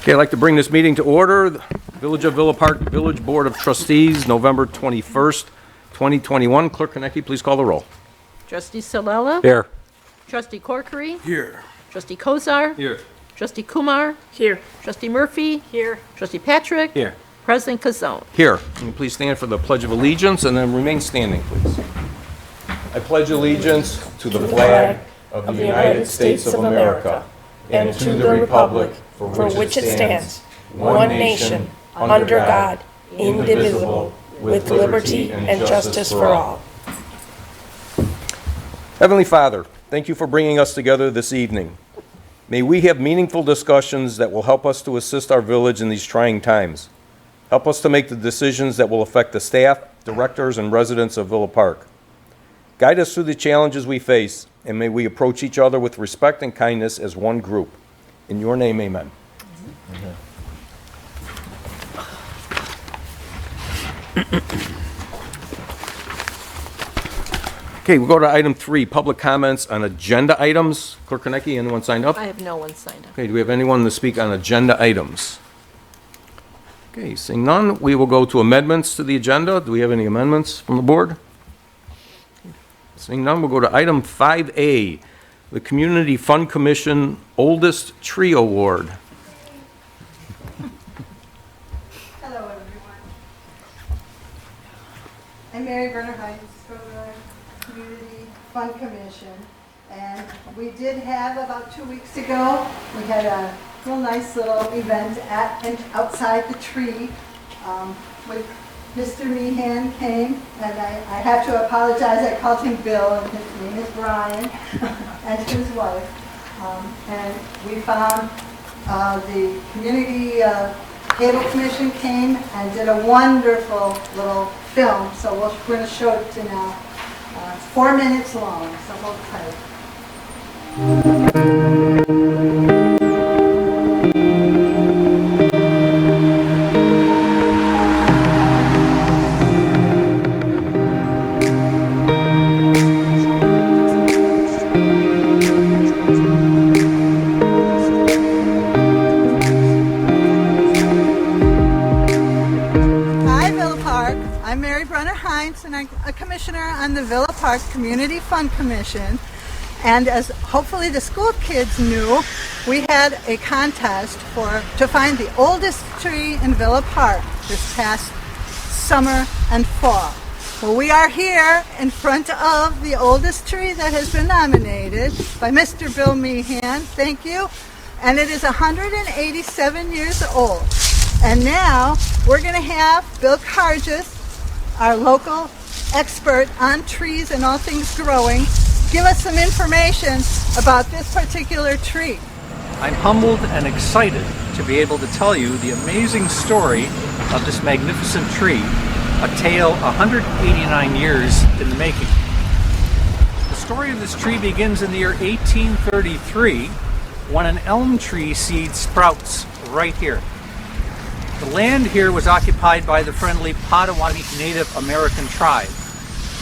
Okay, I'd like to bring this meeting to order. The Village of Villa Park Village Board of Trustees, November 21st, 2021. Clerk Konecki, please call the roll. Trustee Salella? Here. Trustee Corkery? Here. Trustee Kozar? Here. Trustee Kumar? Here. Trustee Murphy? Here. Trustee Patrick? Here. President Kazone? Here. Can you please stand for the Pledge of Allegiance and then remain standing, please. I pledge allegiance to the flag of the United States of America and to the republic for which it stands, one nation, under God, indivisible, with liberty and justice for all. Heavenly Father, thank you for bringing us together this evening. May we have meaningful discussions that will help us to assist our village in these trying times. Help us to make the decisions that will affect the staff, directors, and residents of Villa Park. Guide us through the challenges we face, and may we approach each other with respect and kindness as one group. In your name, amen. Okay, we'll go to item 3, public comments on agenda items. Clerk Konecki, anyone signed up? I have no one signed up. Okay, do we have anyone to speak on agenda items? Okay, seeing none, we will go to amendments to the agenda. Do we have any amendments from the board? Seeing none, we'll go to item 5A, the Community Fund Commission Oldest Tree Award. Hello, everyone. I'm Mary Berner Hines from the Community Fund Commission, and we did have about 2 weeks ago, we had a real nice little event at and outside the tree with Mr. Meehan came, and I have to apologize, I called him Bill, and his name is Brian, and his wife. And we found the Community Cable Commission came and did a wonderful little film, so we're going to show it to now. It's 4 minutes long, so hold tight. I'm Mary Brenner Hines, and I'm a commissioner on the Villa Park Community Fund Commission. And as hopefully the school kids knew, we had a contest to find the oldest tree in Villa Park this past summer and fall. Well, we are here in front of the oldest tree that has been nominated by Mr. Bill Meehan. Thank you. And it is 187 years old. And now we're going to have Bill Cargis, our local expert on trees and all things growing, give us some information about this particular tree. I'm humbled and excited to be able to tell you the amazing story of this magnificent tree, a tale 189 years in the making. The story of this tree begins in the year 1833 when an elm tree seed sprouts right here. The land here was occupied by the friendly Potawatomi Native American tribe.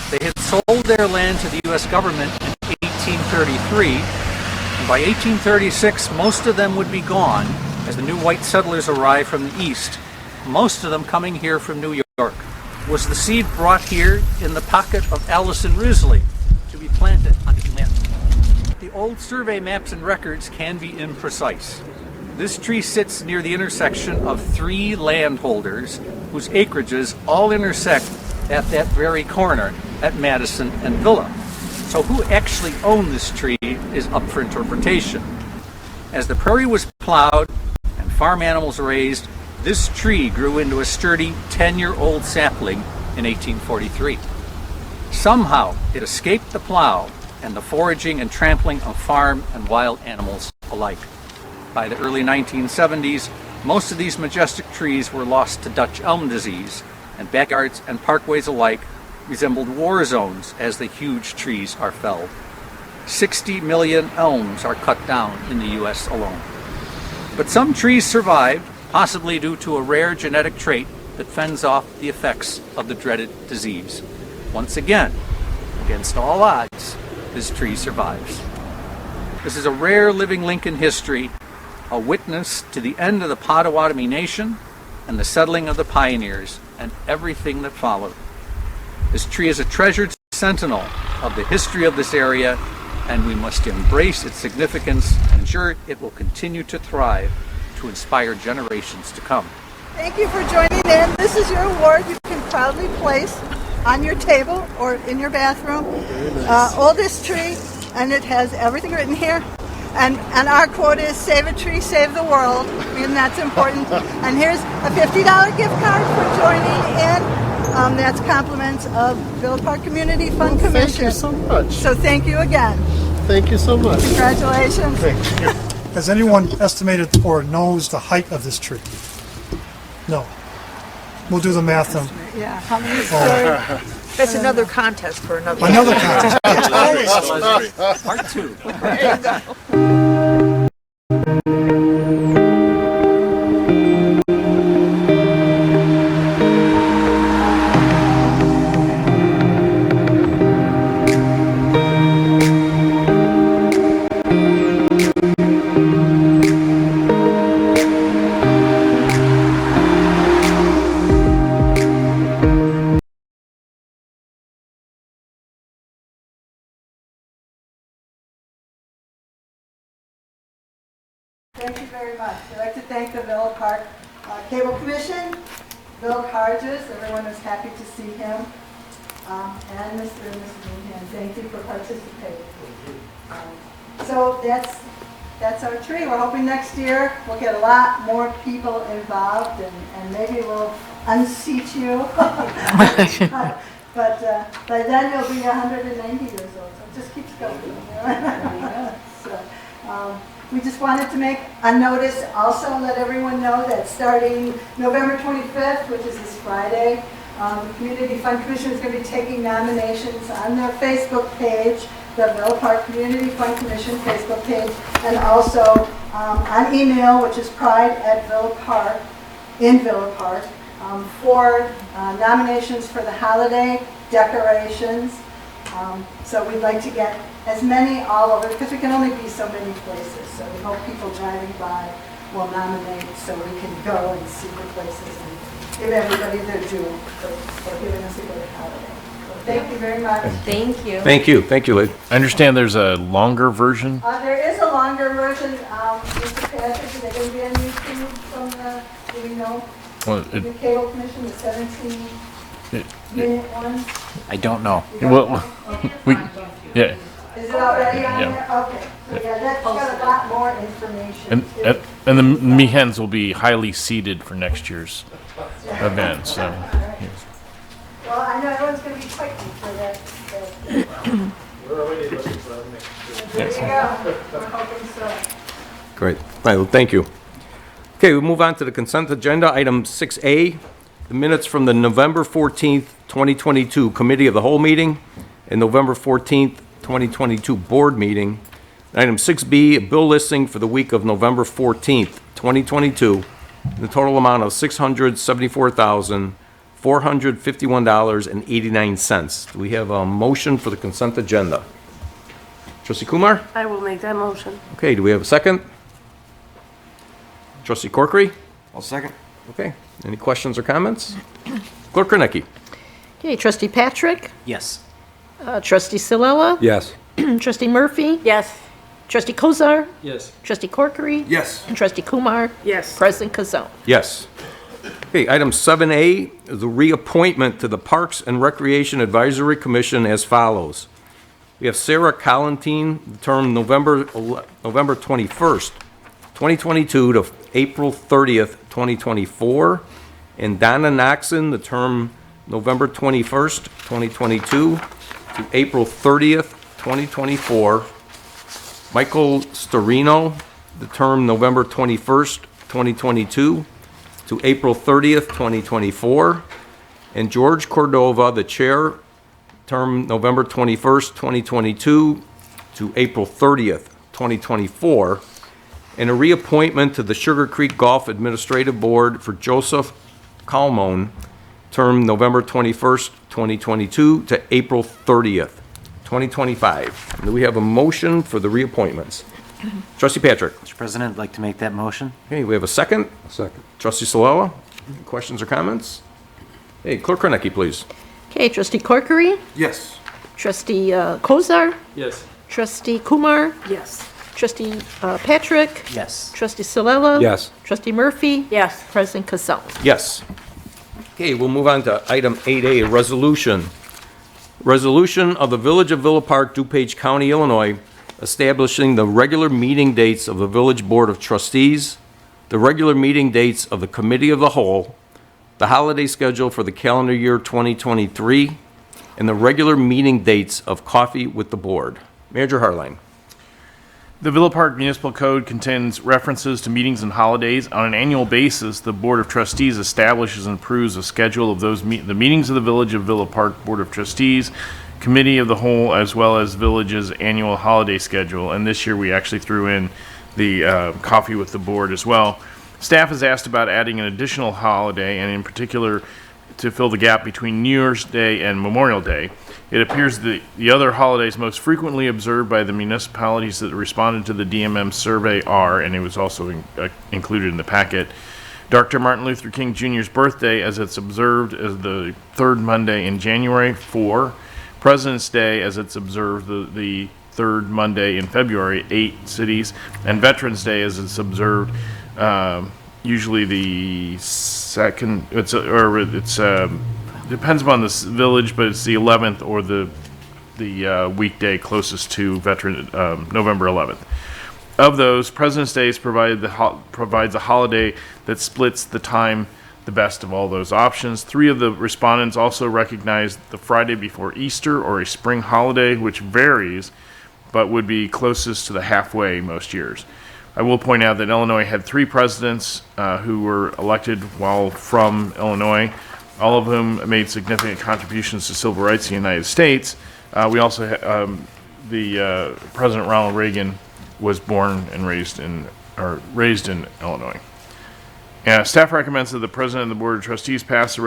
They had sold their land to the U.S. government in 1833, and by 1836 most of them would be gone as the new white settlers arrived from the east, most of them coming here from New York. Was the seed brought here in the pocket of Allison Risley to be planted on this land? The old survey maps and records can be imprecise. This tree sits near the intersection of 3 landholders whose acreages all intersect at that very corner at Madison and Villa. So who actually owned this tree is up for interpretation. As the prairie was plowed and farm animals raised, this tree grew into a sturdy 10-year-old sapling in 1843. Somehow it escaped the plow and the foraging and trampling of farm and wild animals alike. By the early 1970s, most of these majestic trees were lost to Dutch elm disease, and backyards and parkways alike resembled war zones as the huge trees are felled. 60 million elms are cut down in the U.S. alone. But some trees survived, possibly due to a rare genetic trait that fends off the effects of the dreaded disease. Once again, against all odds, this tree survives. This is a rare living link in history, a witness to the end of the Potawatomi Nation and the settling of the pioneers and everything that followed. This tree is a treasured sentinel of the history of this area, and we must embrace its significance and ensure it will continue to thrive to inspire generations to come. Thank you for joining in. This is your award you can proudly place on your table or in your bathroom. Oldest tree, and it has everything written here. And our quote is, save a tree, save the world, and that's important. And here's a $50 gift card for joining in. That's compliments of Villa Park Community Fund Commission. Thank you so much. So thank you again. Thank you so much. Congratulations. Has anyone estimated or knows the height of this tree? No. We'll do the math on Yeah, how many stories? That's another contest for another. another contest. Part 2. Thank you very much. I'd like to thank the Villa Park Cable Commission, Bill Carges, everyone was happy to see him, and Mr. and Mrs. Moonhan. Thank you for participating. So that's our tree. We're hoping next year we'll get a lot more people involved, and maybe we'll unseat you. But by then you'll be 190 years old, so it just keeps going. So, we just wanted to make a notice, also let everyone know that starting November 25th, which is this Friday, the Community Fund Commission is going to be taking nominations on their Facebook page, the Villa Park Community Fund Commission Facebook page, and also on email, which is pride@Villa Park, in Villa Park, for nominations for the holiday decorations. So we'd like to get as many all over, because we can only be so many places. So we hope people driving by will nominate so we can go and see the places and give everybody their due for giving us a good holiday. So thank you very much. Thank you. Thank you. Thank you, Lee. I understand there's a longer version. There is a longer version, Mr. Patrick, is it going to be on YouTube from the, do we know? Well, The Cable Commission, the 17-minute one? I don't know. well, we, yeah, Is it already on Yeah. there? Okay. So yeah, that's got a lot more information. too. and the Mehans will be highly seated for next year's event. So, Well, I know everyone's going to be fighting for that. There you go. We're hoping so. Great. All right, well, thank you. Okay, we move on to the consent agenda, item 6A, the minutes from the November 14th, 2022 Committee of the Whole meeting and November 14th, 2022 Board meeting. Item 6B, a bill listing for the week of November 14th, 2022, the total amount of $674,451.89. Do we have a motion for the consent agenda? Trustee Kumar? I will make that motion. Okay, do we have a second? Trustee Corkery? I'll second. Okay, any questions or comments? Clerk Kornecki? Okay, Trustee Patrick, Yes. Trustee Silella, Yes. Trustee Murphy, Yes. Trustee Kozar, Yes. Trustee Corkery, Yes. and Trustee Kumar, Yes. President Kazone. Yes. Okay, item 7A is the reappointment to the Parks and Recreation Advisory Commission as follows. We have Sarah Collantine, the term November 21st, 2022 to April 30th, 2024, and Donna Noxon, the term November 21st, 2022 to April 30th, 2024. Michael Storino, the term November 21st, 2022 to April 30th, 2024. And George Cordova, the chair, term November 21st, 2022 to April 30th, 2024. And a reappointment to the Sugar Creek Golf Administrative Board for Joseph Calmon, term November 21st, 2022 to April 30th, 2025. Do we have a motion for the reappointments? Trustee Patrick. Mr. President, I'd like to make that motion. Okay, we have a second. Second. Trustee Solella, questions or comments? Hey, Clerk Kornecki, please. Okay, trustee Corkery, Yes. trustee Kozar, Yes. trustee Kumar, Yes. trustee Patrick, Yes. trustee Solella. Yes. Trustee Murphy. Yes. President Casella. Yes. Okay, we'll move on to item 8A, resolution. Resolution of the Village of Villa Park, DuPage County, Illinois, establishing the regular meeting dates of the Village Board of Trustees, the regular meeting dates of the Committee of the Whole, the holiday schedule for the calendar year 2023, and the regular meeting dates of Coffee with the Board. Manager Harline. The Villa Park Municipal Code contains references to meetings and holidays. On an annual basis, the Board of Trustees establishes and approves a schedule of those the meetings of the Village of Villa Park Board of Trustees, Committee of the Whole, as well as Village's annual holiday schedule. And this year we actually threw in the Coffee with the Board as well. Staff has asked about adding an additional holiday, and in particular to fill the gap between New Year's Day and Memorial Day. It appears that the other holidays most frequently observed by the municipalities that responded to the DMM survey are, and it was also included in the packet, Dr. Martin Luther King Jr.'s birthday, as it's observed as the third Monday in January, 4. President's Day, as it's observed the third Monday in February, 8 cities. And Veterans Day, as it's observed usually the second, depends upon the village, but it's the 11th or the weekday closest to November 11th. Of those, President's Day provides a holiday that splits the time the best of all those options. 3 of the respondents also recognized the Friday before Easter or a spring holiday, which varies, but would be closest to the halfway most years. I will point out that Illinois had 3 presidents who were elected while from Illinois, all of whom made significant contributions to civil rights in the United States. We also the President Ronald Reagan was born and raised in Illinois. Staff recommends that the President and the Board of Trustees pass the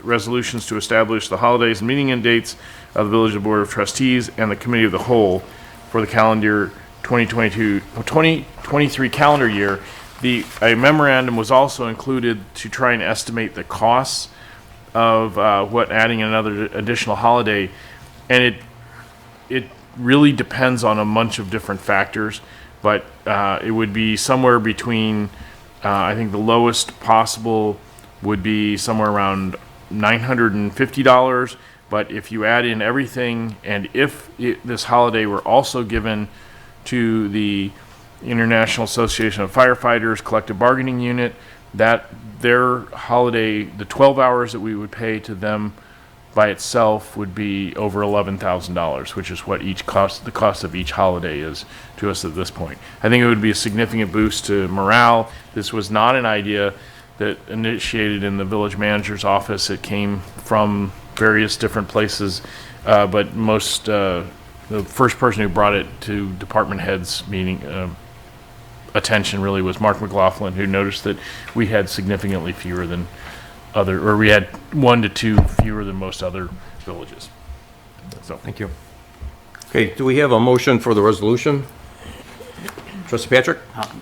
resolutions to establish the holidays and meeting and dates of the Village Board of Trustees and the Committee of the Whole for the calendar 2023 calendar year. A memorandum was also included to try and estimate the costs of what adding another additional holiday, and it really depends on a bunch of different factors, but it would be somewhere between I think the lowest possible would be somewhere around $950, but if you add in everything, and if this holiday were also given to the International Association of Firefighters Collective Bargaining Unit, that their holiday, the 12 hours that we would pay to them by itself would be over $11,000, which is what the cost of each holiday is to us at this point. I think it would be a significant boost to morale. This was not an idea that initiated in the village manager's office. It came from various different places, but the first person who brought it to department heads meeting attention really was Mark McLaughlin, who noticed that we had significantly fewer than we had 1 to 2 fewer than most other villages. So, Thank you. Okay, do we have a motion for the resolution? Trustee Patrick?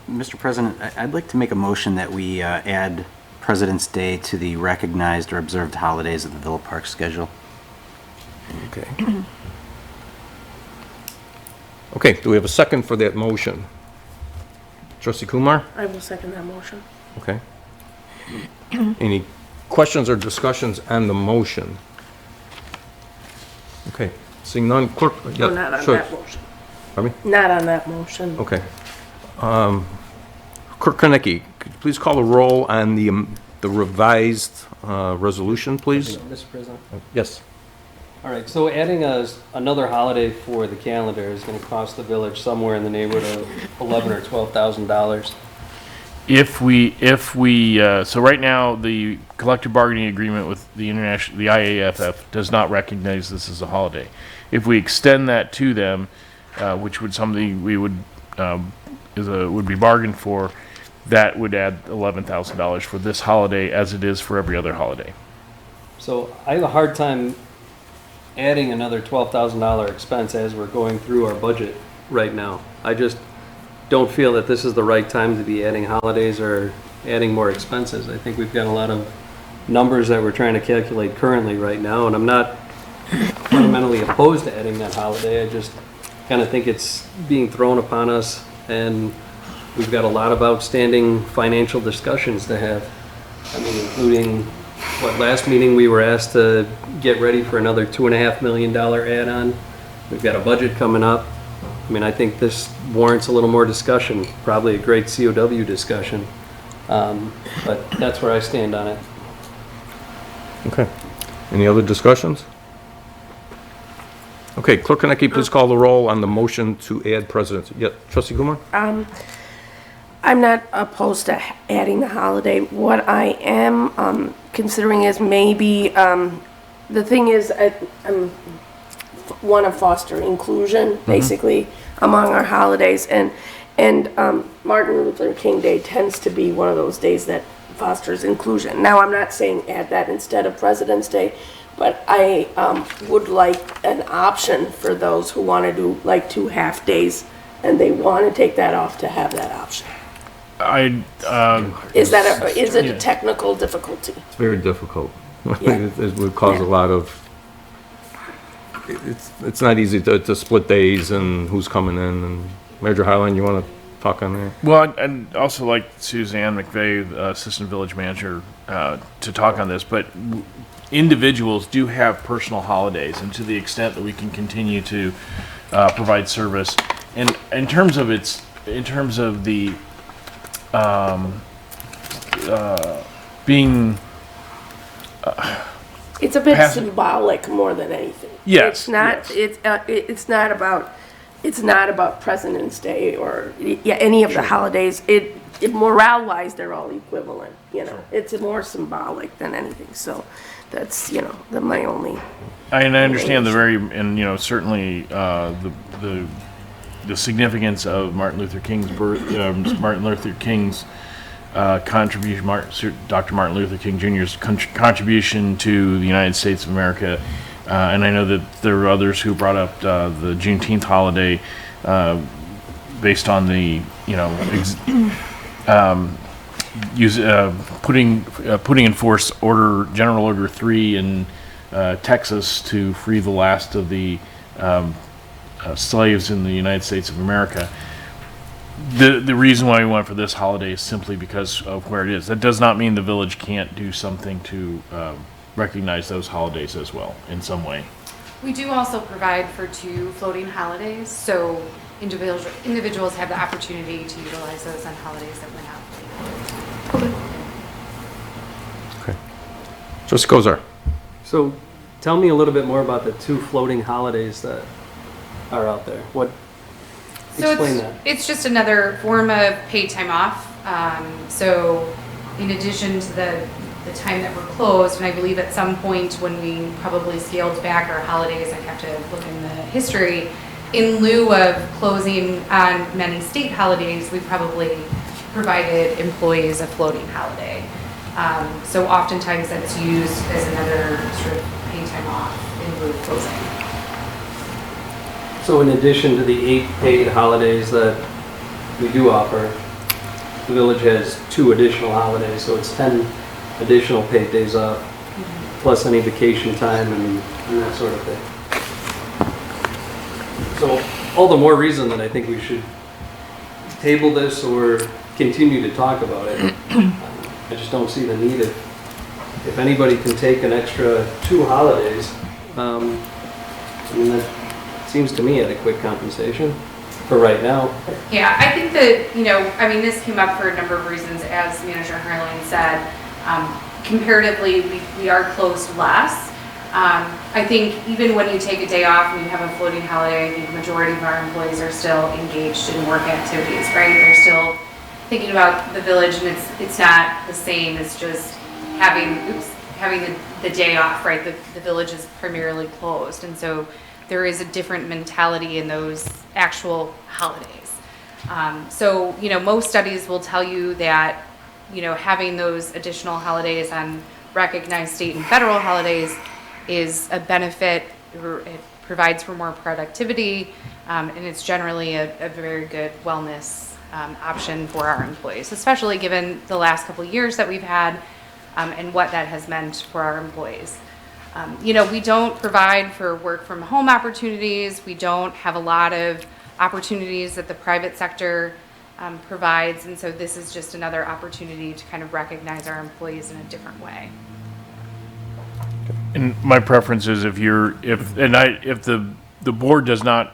Mr. President, I'd like to make a motion that we add President's Day to the recognized or observed holidays of the Villa Park schedule. Okay. Okay, do we have a second for that motion? Trustee Kumar? I will second that motion. Okay. Any questions or discussions on the motion? Okay, seeing none, clerk? No, not on that motion. Pardon me? Not on that motion. Okay. Clerk Kornecki, could you please call the roll on the revised resolution, please? Mr. President? Yes. All right, so adding another holiday for the calendar is going to cost the village somewhere in the neighborhood of $11,000 or $12,000. So right now, the collective bargaining agreement with the IAFF does not recognize this as a holiday. If we extend that to them, which would something we would be bargained for, that would add $11,000 for this holiday as it is for every other holiday. So I have a hard time adding another $12,000 expense as we're going through our budget right now. don't feel that this is the right time to be adding holidays or adding more expenses. I think we've got a lot of numbers that we're trying to calculate currently right now, and I'm not fundamentally opposed to adding that holiday. I just kind of think it's being thrown upon us, and we've got a lot of outstanding financial discussions to have. I mean, including, last meeting we were asked to get ready for another $2.5 million add-on. We've got a budget coming up. I mean, I think this warrants a little more discussion, probably a great COW discussion. But that's where I stand on it. Okay. Any other discussions? Okay, Clerk Konecki, please call the roll on the motion to add presidents. Yeah, Trustee Kumar? I'm not opposed to adding the holiday. What I am considering is maybe, the thing is, I'm want to foster inclusion, basically, among our holidays. And Martin Luther King Day tends to be one of those days that fosters inclusion. Now, I'm not saying add that instead of President's Day, but I would like an option for those who want to do like 2 half days and they want to take that off to have that option. Is it a technical difficulty? It's very difficult. Yeah. It would cause a lot of, it's not easy to split days and who's coming in. And Major Highline, you want to talk on that? Well, I'd also like Suzanne McVeigh, Assistant Village Manager, to talk on this, but individuals do have personal holidays, and to the extent that we can continue to provide service, and in terms of the being It's a bit symbolic more than anything. Yes, It's not, it's not about President's Day or, any of the holidays. Morale-wise, they're all equivalent, It's more symbolic than anything, so that's, my only. And I understand certainly the significance of Martin Luther King's contribution, Dr. Martin Luther King Jr.'s contribution to the United States of America. And I know that there were others who brought up the Juneteenth holiday based on the, putting in force General Order 3 in Texas to free the last of the slaves in the United States of America. The reason why we went for this holiday is simply because of where it is. That does not mean the village can't do something to recognize those holidays as well in some way. We do also provide for 2 floating holidays, so individuals have the opportunity to utilize those on holidays that we're not. Okay. Trustee Kozar. So tell me a little bit more about the 2 floating holidays that are out there. Explain that. It's just another form of paid time off. So in addition to the time that we're closed, and I believe at some point when we probably scaled back our holidays, I have to look in the history, in lieu of closing on many state holidays, we probably provided employees a floating holiday. So oftentimes that's used as another sort of paid time off in lieu of closing. So in addition to the 8 paid holidays that we do offer, the village has 2 additional holidays, so it's 10 additional paid days off, plus any vacation time and that sort of thing. So all the more reason that I think we should table this or continue to talk about it. I just don't see the need. If anybody can take an extra 2 holidays, that seems to me adequate compensation for right now. Yeah, I think that, this came up for a number of reasons, as Manager Harlan said. Comparatively, we are closed less. I think even when you take a day off and you have a floating holiday, I think the majority of our employees are still engaged in work activities, right? They're still thinking about the village, and it's not the same as just having the day off, right? The village is primarily closed, and so there is a different mentality in those actual holidays. So, most studies will tell you that, having those additional holidays on recognized state and federal holidays is a benefit. It provides for more productivity, and it's generally a very good wellness option for our employees, especially given the last couple of years that we've had and what that has meant for our employees. We don't provide for work from home opportunities. We don't have a lot of opportunities that the private sector provides. And so this is just another opportunity to kind of recognize our employees in a different way. And my preference is if the board does not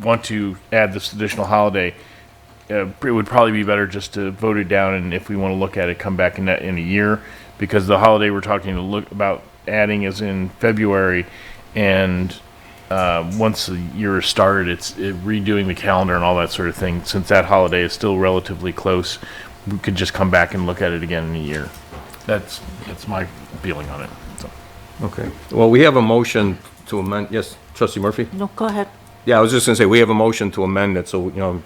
want to add this additional holiday, it would probably be better just to vote it down, and if we want to look at it, come back in a year, because the holiday we're talking about adding is in February, and once the year is started, it's redoing the calendar and all that sort of thing. Since that holiday is still relatively close, we could just come back and look at it again in a year. That's my feeling on it. So. Okay. Well, we have a motion to amend. Yes, Trustee Murphy? No, go ahead. Yeah, I was just going to say, we have a motion to amend it, so,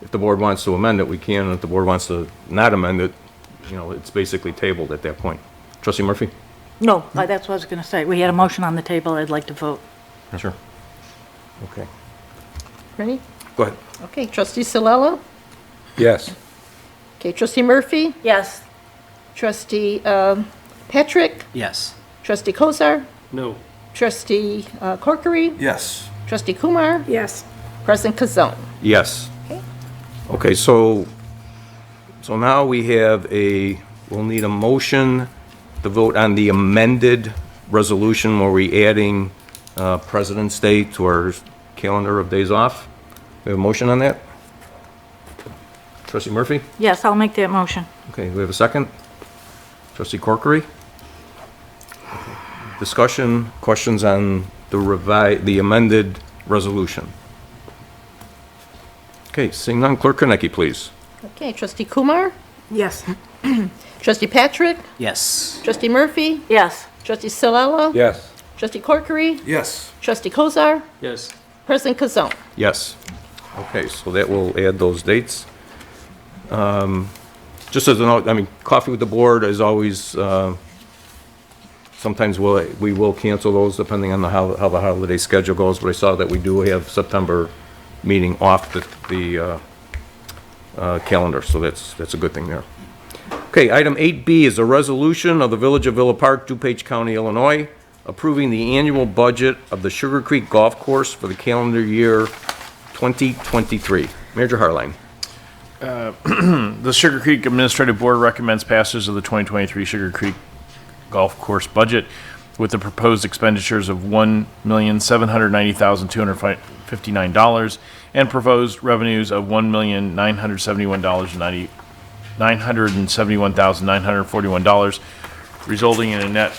if the board wants to amend it, we can, and if the board wants to not amend it, it's basically tabled at that point. Trustee Murphy? No, that's what I was going to say. We had a motion on the table. I'd like to vote. Sure. Okay. Ready? Go ahead. Okay, Trustee Salella? Yes. Okay, Trustee Murphy? Yes. Trustee Patrick? Yes. Trustee Kozar? No. Trustee Corkery? Yes. Trustee Kumar? Yes. President Kazone? Yes. Okay. Okay, so now we'll need a motion to vote on the amended resolution where we adding President's Day to our calendar of days off. We have a motion on that? Trustee Murphy? Yes, I'll make that motion. Okay, we have a second? Trustee Corkery? Okay. Discussion, questions on the amended resolution? Okay, seeing none, Clerk Konecki, please. Okay, Trustee Kumar? Yes. Trustee Patrick? Yes. Trustee Murphy? Yes. Trustee Salella? Yes. Trustee Corkery? Yes. Trustee Kozar? Yes. President Kazone? Yes. Okay, so that will add those dates. Just as a note, coffee with the board is always, sometimes we will cancel those depending on how the holiday schedule goes, but I saw that we do have September meeting off the calendar, so that's a good thing there. Okay, item 8B is a resolution of the Village of Villa Park, DuPage County, Illinois, approving the annual budget of the Sugar Creek Golf Course for the calendar year 2023. Manager Harline. The Sugar Creek Administrative Board recommends passage of the 2023 Sugar Creek Golf Course budget with the proposed expenditures of $1,790,259 and proposed revenues of $1,971,941, resulting in a net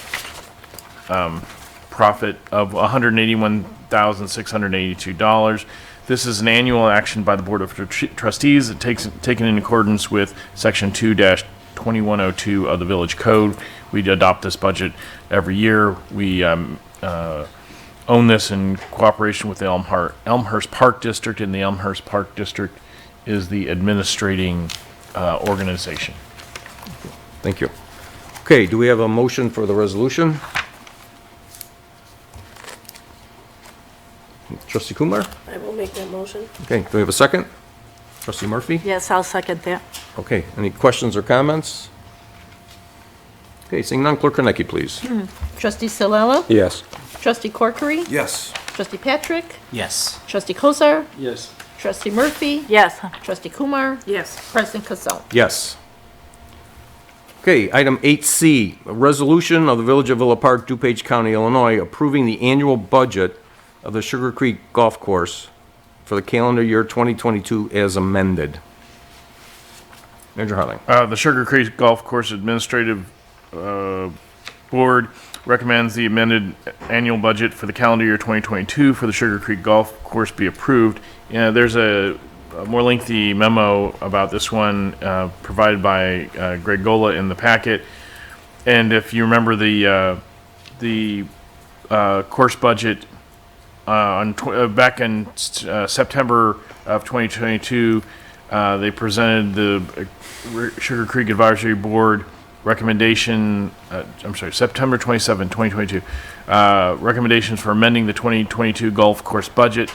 profit of $181,682. This is an annual action by the Board of Trustees, taken in accordance with Section 2-2102 of the Village Code. We adopt this budget every year. We own this in cooperation with the Elmhurst Park District, and the Elmhurst Park District is the administrating organization. Thank you. Okay, do we have a motion for the resolution? Trustee Kumar? I will make that motion. Okay, do we have a second? Trustee Murphy? Yes, I'll second that. Okay, any questions or comments? Okay, seeing none, Clerk Konecki, please. Trustee Salella? Yes. Trustee Corkery? Yes. Trustee Patrick? Yes. Trustee Kozar? Yes. Trustee Murphy? Yes. Trustee Kumar? Yes. President Kazone? Yes. Okay, item 8C, a resolution of the Village of Villa Park, DuPage County, Illinois, approving the annual budget of the Sugar Creek Golf Course for the calendar year 2022 as amended. Manager Harling. The Sugar Creek Golf Course Administrative Board recommends the amended annual budget for the calendar year 2022 for the Sugar Creek Golf Course be approved. There's a more lengthy memo about this one provided by Greg Gola in the packet. And if you remember the course budget back in September of 2022, they presented the Sugar Creek Advisory Board recommendation, September 27, 2022, recommendations for amending the 2022 golf course budget.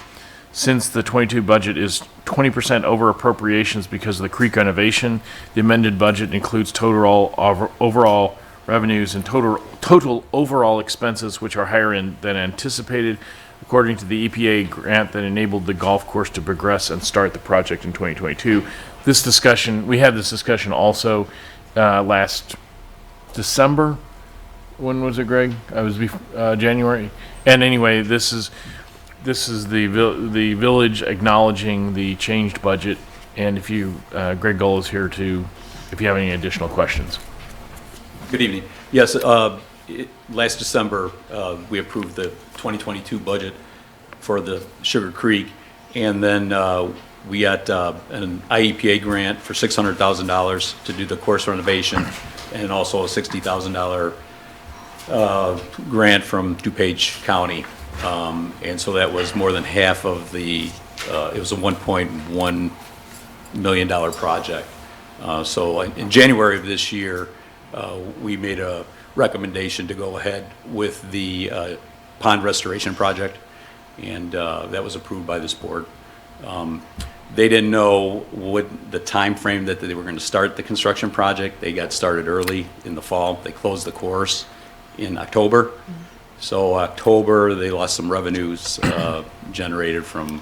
since the 22 budget is 20% over appropriations because of the creek renovation. The amended budget includes total overall revenues and total overall expenses, which are higher than anticipated, according to the EPA grant that enabled the golf course to progress and start the project in 2022. We had this discussion also last December. When was it, Greg? I was January. And anyway, this is the village acknowledging the changed budget. And if you, Greg Goll is here if you have any additional questions. Good evening. Yes, last December, we approved the 2022 budget for the Sugar Creek, and then we got an IEPA grant for $600,000 to do the course renovation, and also a $60,000 grant from DuPage County. And so that was more than half of it was a $1.1 million project. So in January of this year, we made a recommendation to go ahead with the pond restoration project, and that was approved by this board. They didn't know what the time frame that they were going to start the construction project. They got started early in the fall. They closed the course in October. So October, they lost some revenues generated from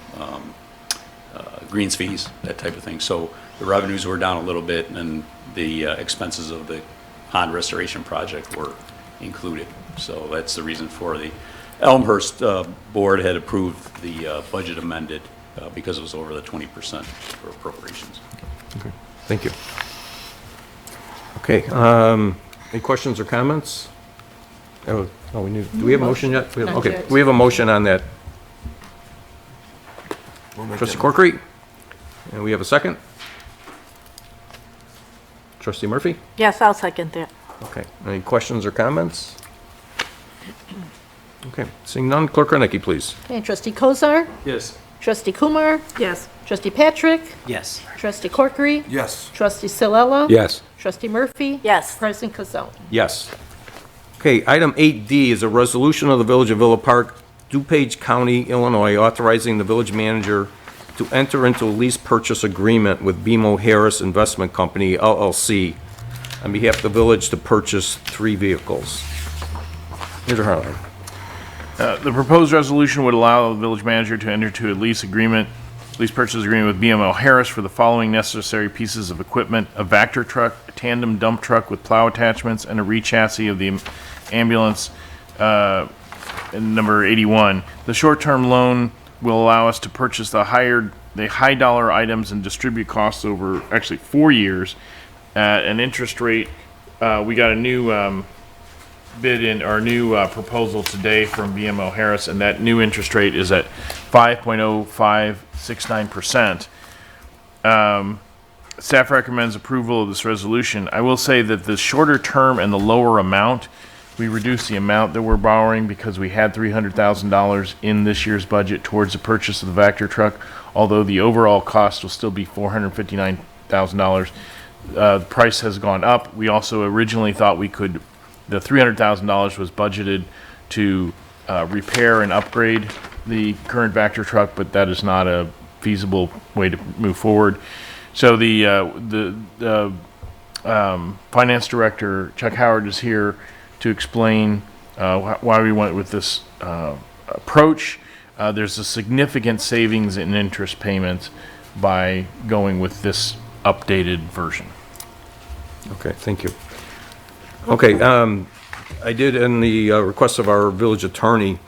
greens fees, that type of thing. So the revenues were down a little bit, and the expenses of the pond restoration project were included. So that's the reason for the Elmhurst board had approved the budget amended because it was over the 20% for appropriations. Okay, thank you. Okay, any questions or comments? Do we have a motion yet? Okay, we have a motion on that. Trustee Corkery? And we have a second? Trustee Murphy? Yes, I'll second that. Okay, any questions or comments? Okay, seeing none, Clerk Rennicki, please. Okay, Trustee Kozar? Yes. Trustee Kumar? Yes. Trustee Patrick? Yes. Trustee Corkery? Yes. Trustee Silella? Yes. Trustee Murphy? Yes. President Kazone? Yes. Okay, item 8D is a resolution of the Village of Villa Park, DuPage County, Illinois, authorizing the village manager to enter into a lease purchase agreement with BMO Harris Investment Company, LLC, on behalf of the village to purchase 3 vehicles. Mr. Harlan. The proposed resolution would allow the village manager to enter into a lease purchase agreement with BMO Harris for the following necessary pieces of equipment: a Vactor truck, a tandem dump truck with plow attachments, and a re-chassis of the ambulance number 81. The short-term loan will allow us to purchase the high-dollar items and distribute costs over actually 4 years at an interest rate. We got a new bid in our new proposal today from BMO Harris, and that new interest rate is at 5.0569%. Staff recommends approval of this resolution. I will say that the shorter term and the lower amount, we reduced the amount that we're borrowing because we had $300,000 in this year's budget towards the purchase of the Vactor truck, although the overall cost will still be $459,000. The price has gone up. We also originally thought the $300,000 was budgeted to repair and upgrade the current Vactor truck, but that is not a feasible way to move forward. So the finance director, Chuck Howard, is here to explain why we went with this approach. There's a significant savings in interest payments by going with this updated version. Okay, thank you. Okay, I did, in the request of our village attorney,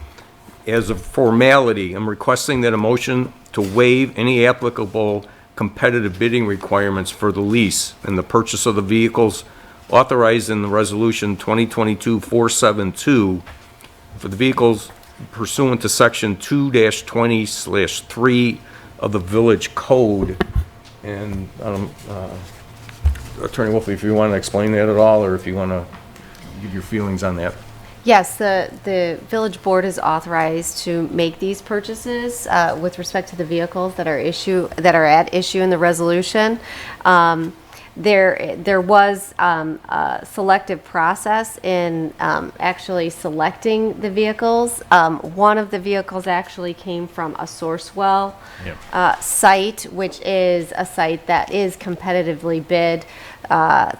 as a formality, I'm requesting that a motion to waive any applicable competitive bidding requirements for the lease and the purchase of the vehicles authorized in the resolution 2022-472 for the vehicles pursuant to section 2-20/3 of the village code. And Attorney Wolfe, if you want to explain that at all, or if you want to give your feelings on that. Yes, the village board is authorized to make these purchases with respect to the vehicles that are at issue in the resolution. there was a selective process in actually selecting the vehicles. One of the vehicles actually came from a Sourcewell site, which is a site that is competitively bid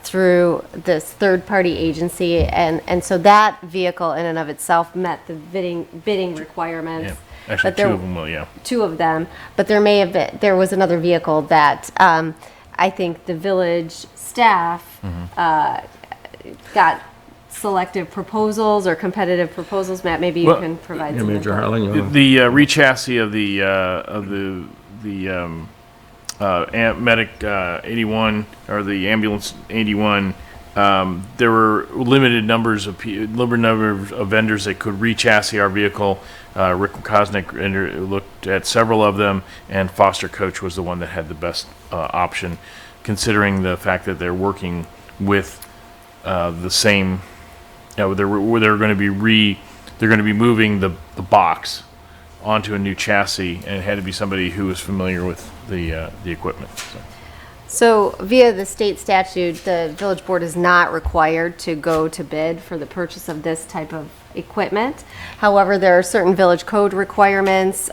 through this third-party agency, and so that vehicle in and of itself met the bidding requirements. Yeah. Actually, But there- two of them will, yeah. Two of them, but there was another vehicle that I think the village staff got selective proposals or competitive proposals. Matt, maybe you Well, can provide Yeah, some Major info. Harlan, you wanna- The rechassis of the medic 81 or the ambulance 81. There were limited number of vendors that could rechassis our vehicle. Rick Kosnick looked at several of them, and Foster Coach was the one that had the best option, considering the fact that they're working with the same. They're going to be moving the box onto a new chassis, and it had to be somebody who was familiar with the equipment. So via the state statute, the village board is not required to go to bid for the purchase of this type of equipment. However, there are certain village code requirements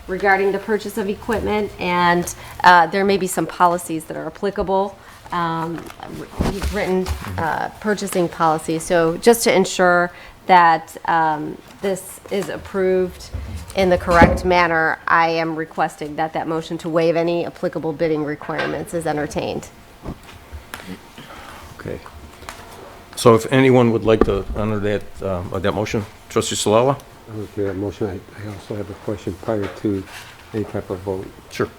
regarding the purchase of equipment, and there may be some policies that are applicable, written purchasing policies. So just to ensure that this is approved in the correct manner, I am requesting that that motion to waive any applicable bidding requirements is entertained. Okay. So if anyone would like to honor that motion, Trustee Salala? Okay, that motion, I also have a question prior to any type of vote. Sure.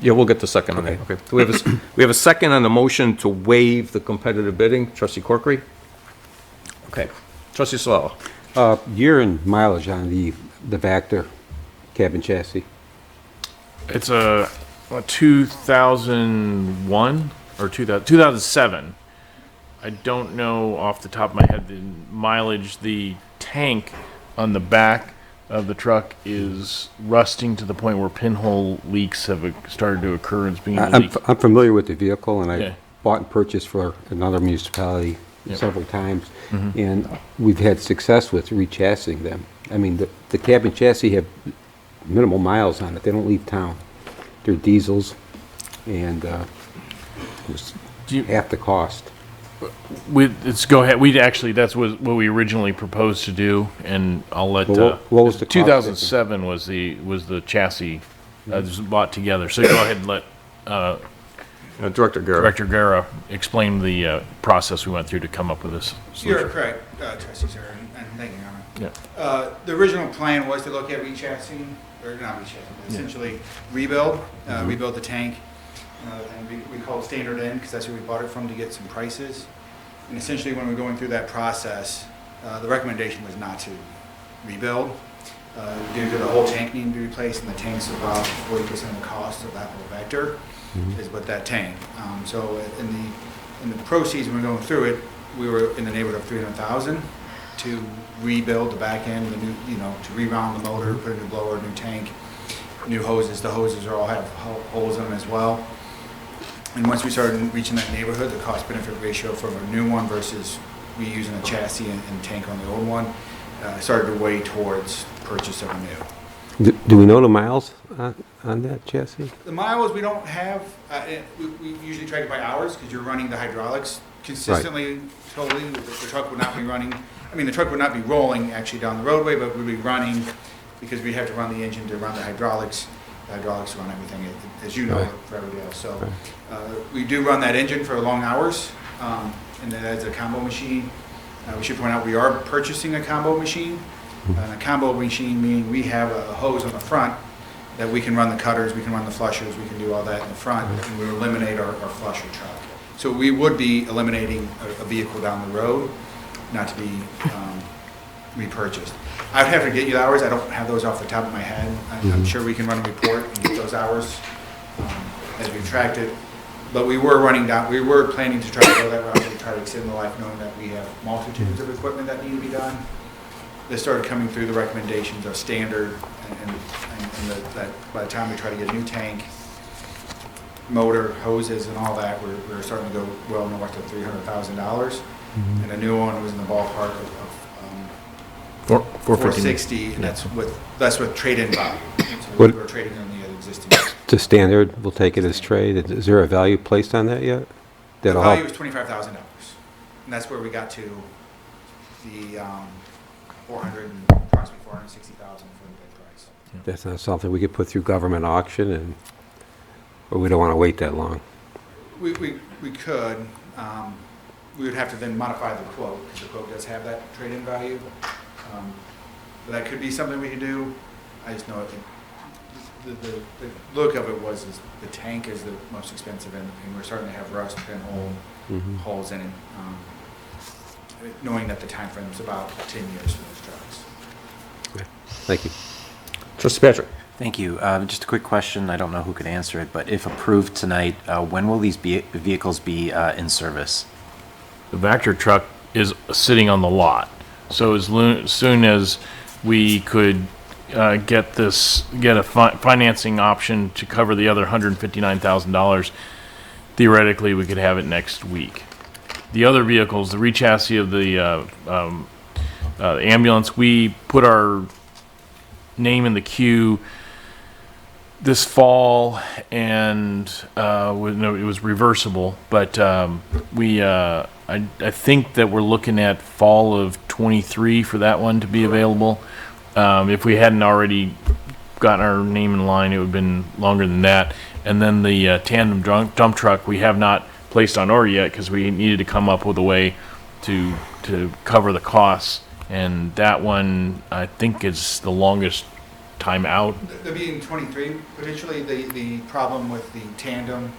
Yeah, we'll get the second on that. Okay. Do we have a second on the motion to waive the competitive bidding? Trustee Corkery? Okay. Trustee Salala? Year and mileage on the Vector cabin chassis. It's a 2001 or 2007. I don't know off the top of my head the mileage. The tank on the back of the truck is rusting to the point where pinhole leaks have started to occur. It's being leaked. I'm familiar with the vehicle, and I Yeah. bought and purchased for another municipality Yep. several times, Mhm. and we've had success with rechassing them. I mean, the cabin chassis have minimal miles on it. They don't leave town. They're diesels, and it's half the cost. Let's go ahead. That's what we originally proposed to do, and I'll let. Well, what was the cost? 2007 was the chassis that was bought together. So go ahead and let Director Guerra. Director Guerra explain the process we went through to come up with this solution. You're correct, Trustee Sir, and thank you, Your Honor. Yeah. The original plan was to look at rechassing, or not rechassing, but essentially rebuild the tank. We call it standard end because that's where we bought it from to get some prices. And essentially when we're going through that process, the recommendation was not to rebuild due to the whole tank needing to be replaced, and the tank's about 40% of the cost of that whole Vector is with that tank. So in the proceeds when we're going through it, we were in the neighborhood of $300,000 to rebuild the back end, the new, to reround the motor, put a new blower, new tank, new hoses. The hoses all have holes in them as well. And once we started reaching that neighborhood, the cost-benefit ratio from a new one versus reusing a chassis and tank on the old one started to weigh towards purchase of a new. Do we know the miles on that chassis? The miles we don't have, we usually try to by hours because you're running the hydraulics consistently, totally. The truck would not be running, the truck would not be rolling actually down the roadway, but we'd be running because we have to run the engine to run the hydraulics. The hydraulics run everything, as you know, for everybody else. So we do run that engine for long hours, and then as a combo machine. We should point out we are purchasing a combo machine. And a combo machine meaning we have a hose on the front that we can run the cutters, we can run the flushers, we can do all that in the front, and we eliminate our flusher truck. So we would be eliminating a vehicle down the road, not to be repurchased. I'd have to get you the hours. I don't have those off the top of my head. I'm sure we can run a report and get those hours as we tracked it. But we were planning to try to go that route to try to extend the life, knowing that we have multitudes of equipment that need to be done. They started coming through the recommendations of standard, and that by the time we try to get a new tank, motor, hoses and all that, we're starting to go well north of $300,000. And a new one was in the ballpark of 460, and that's with trade-in value. So What- we're trading in the existing. To standard, we'll take it as trade. Is there a value placed on that yet? The That'll value help. is $25,000, and that's where we got to the approximately 460,000 for the bid price. That's not something we could put through government auction, or we don't want to wait that long. We could. We would have to then modify the quote, because the quote does have that trade-in value. But that could be something we could do. I just know the look of it is the tank is the most expensive, and we're starting to have rust and holes in it. Knowing that the time frame is about 10 years for those trucks. Thank you. Trustee Patrick. Thank you. Just a quick question. I don't know who could answer it, but if approved tonight, when will these vehicles be in service? The Vector truck is sitting on the lot. So as soon as we could get a financing option to cover the other $159,000, theoretically we could have it next week. The other vehicles, the re-chassis of the ambulance, we put our name in the queue this fall, and it was reversible, but I think that we're looking at fall of 23 for that one to be available. If we hadn't already gotten our name in line, it would have been longer than that. And then the tandem dump truck, we have not placed on order yet because we needed to come up with a way to cover the costs. And that one, I think, is the longest time out. They'll be in 23 potentially. The problem with the tandem,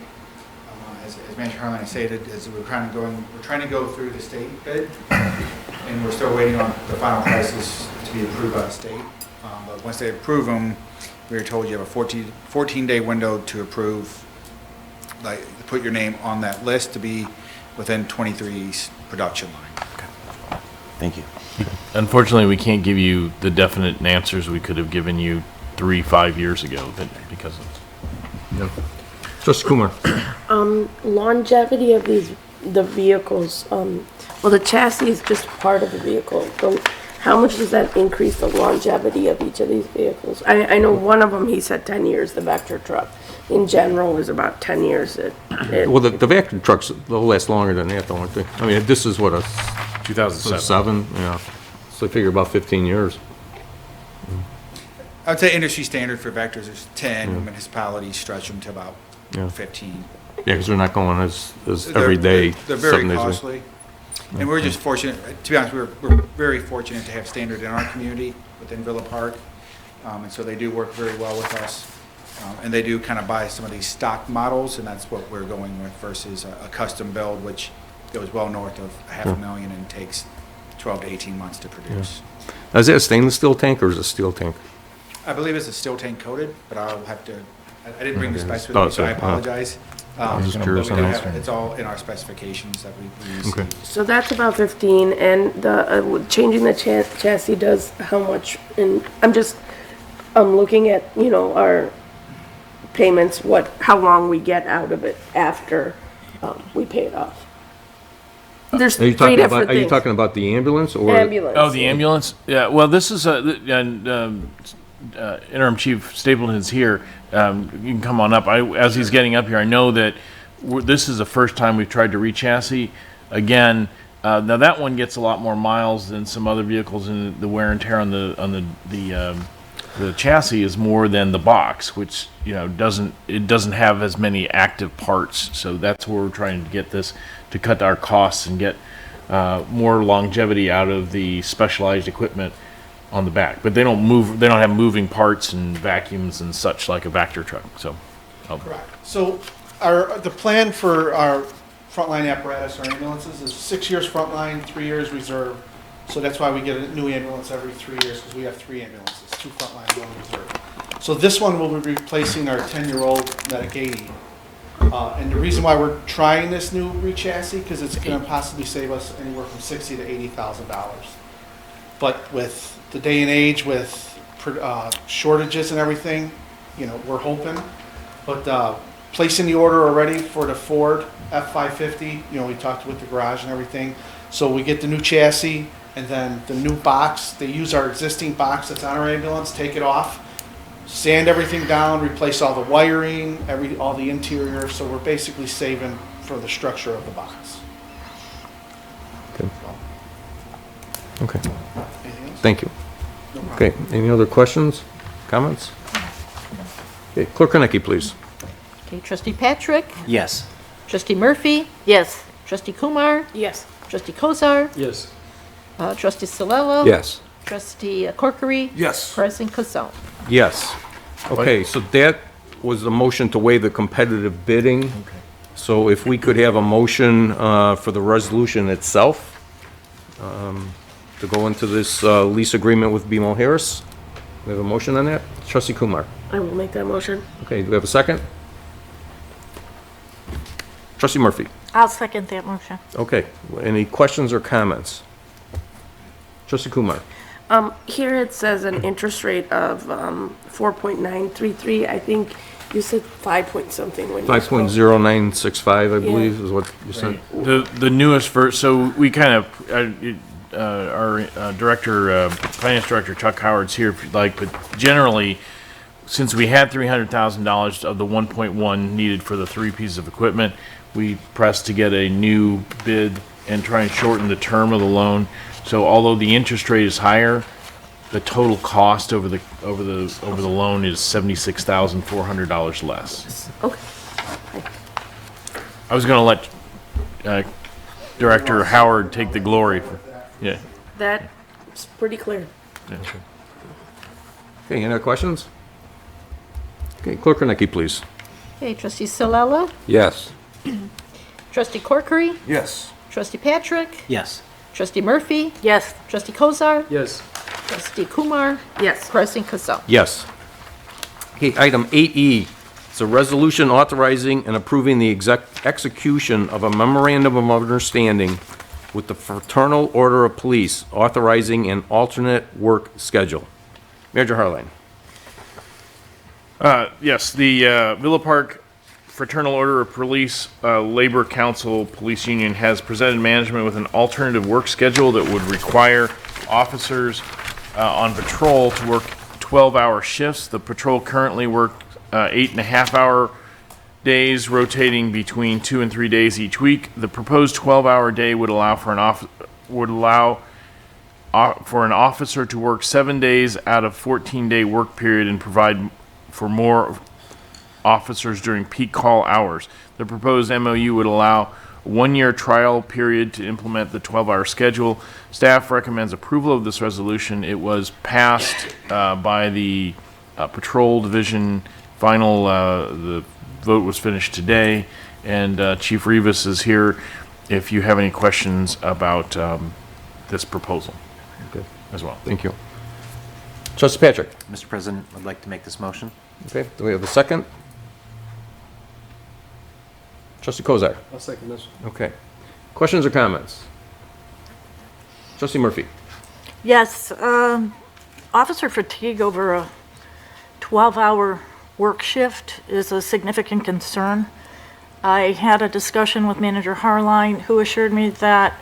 as Manager Harlan stated, is we're trying to go through the state bid, and we're still waiting on the final prices to be approved by the state. But once they approve them, we were told you have a 14-day window to approve, like put your name on that list to be within 23's production line. Okay. Thank you. Unfortunately, we can't give you the definite answers we could have given you 3-5 years ago because of Trustee Kumar. Longevity of the vehicles, well, the chassis is just part of the vehicle. How much does that increase the longevity of each of these vehicles? I know one of them, he said 10 years, the Vector truck. In general, is about 10 years. Well, the Vector trucks, they'll last longer than that, though, aren't they? I mean, this is what, a 2007. Yeah. So I figure about 15 years. I would say industry standard for vectors is 10. Municipalities stretch them to about 15. Yeah, because they're not going as every day. They're very costly. And we're just fortunate, to be honest, we're very fortunate to have standard in our community within Villa Park. And so they do work very well with us. And they do kind of buy some of these stock models, and that's what we're going with versus a custom build, which goes well north of $500,000 and takes 12 to 18 months to produce. Is that a stainless steel tank or is it a steel tank? I believe it's a steel tank coated, but I'll have to, I didn't bring the specs with me, so I apologize. I'm just curious on that. It's all in our specifications that we use. Okay. So that's about 15, and the changing the chassis does how much? And I'm looking at our payments, how long we get out of it after we pay it off. There's three different things. Are you talking about the ambulance or? Ambulance. Oh, the ambulance? Yeah, well, this is Interim Chief Stapleton's here. You can come on up. As he's getting up here, I know that this is the first time we've tried to re-chassis. Again, now that one gets a lot more miles than some other vehicles, and the wear and tear on the chassis is more than the box, which doesn't have as many active parts. So that's where we're trying to get this to cut our costs and get more longevity out of the specialized equipment on the back. But they don't have moving parts and vacuums and such like a Vector truck. So correct. So the plan for our frontline apparatus, our ambulances, is 6 years frontline, 3 years reserve. So that's why we get a new ambulance every 3 years, because we have 3 ambulances, 2 frontline, 1 reserve. So this one will be replacing our 10-year-old Medic 80. And the reason why we're trying this new re-chassis, because it's going to possibly save us anywhere from $60,000 to $80,000. But with the day and age, with shortages and everything, we're hoping. But placing the order already for the Ford F-550. You know, we talked with the garage and everything. So we get the new chassis and then the new box. They use our existing box that's on our ambulance, take it off, sand everything down, replace all the wiring, all the interior. So we're basically saving for the structure of the box. Okay. Anything else? Thank you. No problem. Okay, any other questions, comments? Okay, Clerk Konecki, please. Okay, trustee Patrick, Yes. trustee Murphy, Yes. trustee Kumar, Yes. trustee Kozar, Yes. trustee Salello. Yes. Trustee Corkery. Yes. President Kazone. Yes. Okay, so that was the motion to waive the competitive bidding. So if we could have a motion for the resolution itself, to go into this lease agreement with BMO Harris. We have a motion on that? Trustee Kumar. I will make that motion. Okay, do we have a second? Trustee Murphy. I'll second that motion. Okay, any questions or comments? Trustee Kumar. Here it says an interest rate of 4.933. I think you said 5 point something when you spoke. 5.0965, I believe, is what you said. The newest so we kind of, our director, finance director Chuck Howard's here if you'd like, but generally, since we had $300,000 of the 1.1 needed for the 3 pieces of equipment, we pressed to get a new bid and try and shorten the term of the loan. So although the interest rate is higher, the total cost over the loan is $76,400 less. Okay. I was going to let Director Howard take the glory. Yeah. That's pretty clear. Okay, any other questions? Okay, Clerk Konecki, please. Okay, trustee Salello. Yes. Trustee Corkery. Yes. Trustee Patrick. Yes. Trustee Murphy. Yes. Trustee Kozar. Yes. Trustee Kumar. Yes. President Kazone. Yes. Okay, item 8E, it's a resolution authorizing and approving the execution of a memorandum of understanding with the Fraternal Order of Police authorizing an alternate work schedule. Major Harline. Yes, the Villa Park Fraternal Order of Police Labor Council Police Union has presented management with an alternative work schedule that would require officers on patrol to work 12-hour shifts. The patrol currently work 8.5-hour days, rotating between 2 and 3 days each week. The proposed 12-hour day would allow for an officer to work 7 days out of 14-day work period and provide for more officers during peak call hours. The proposed MOU would allow a 1-year trial period to implement the 12-hour schedule. Staff recommends approval of this resolution. It was passed by the Patrol Division. The vote was finished today, and Chief Rivas is here if you have any questions about this proposal as well. Thank you. Trustee Patrick. Mr. President, I'd like to make this motion. Okay, do we have a second? Trustee Kozar. I'll second this. Okay. Questions or comments? Trustee Murphy. Yes, officer fatigue over a 12-hour work shift is a significant concern. I had a discussion with Manager Harline, who assured me that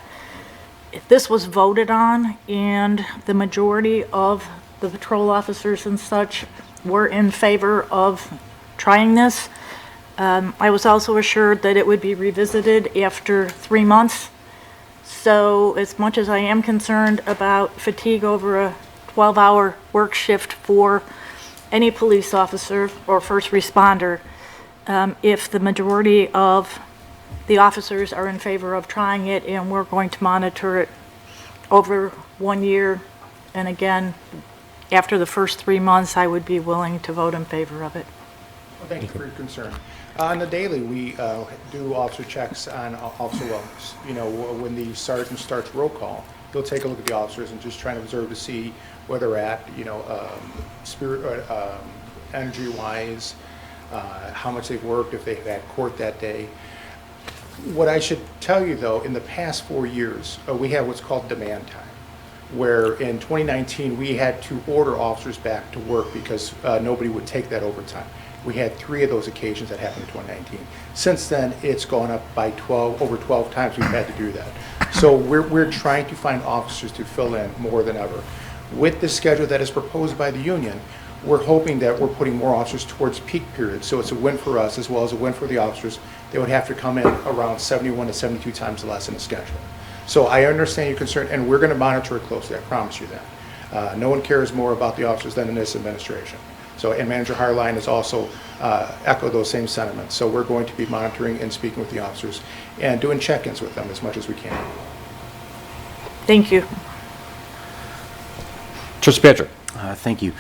this was voted on and the majority of the patrol officers and such were in favor of trying this. I was also assured that it would be revisited after 3 months. So as much as I am concerned about fatigue over a 12-hour work shift for any police officer or first responder, if the majority of the officers are in favor of trying it and we're going to monitor it over 1 year, and again, after the first 3 months, I would be willing to vote in favor of it. Well, thank you for your concern. On the daily, we do officer checks on officer wellness. You know, when the sergeant starts roll call, he'll take a look at the officers and just try to observe to see where they're at, you know, energy-wise, how much they've worked, if they've had court that day. What I should tell you, though, in the past 4 years, we have what's called demand time, where in 2019 we had to order officers back to work because nobody would take that overtime. We had 3 of those occasions that happened in 2019. Since then, it's gone up by over 12 times we've had to do that. So we're trying to find officers to fill in more than ever. With the schedule that is proposed by the union, we're hoping that we're putting more officers towards peak periods, so it's a win for us as well as a win for the officers. They would have to come in around 71 to 72 times less in the schedule. So I understand your concern, and we're going to monitor it closely, I promise you that. No one cares more about the officers than in this administration. So, and Manager Harline has also echoed those same sentiments. So we're going to be monitoring and speaking with the officers and doing check-ins with them as much as we can. Thank you. Trustee Patrick. Thank you.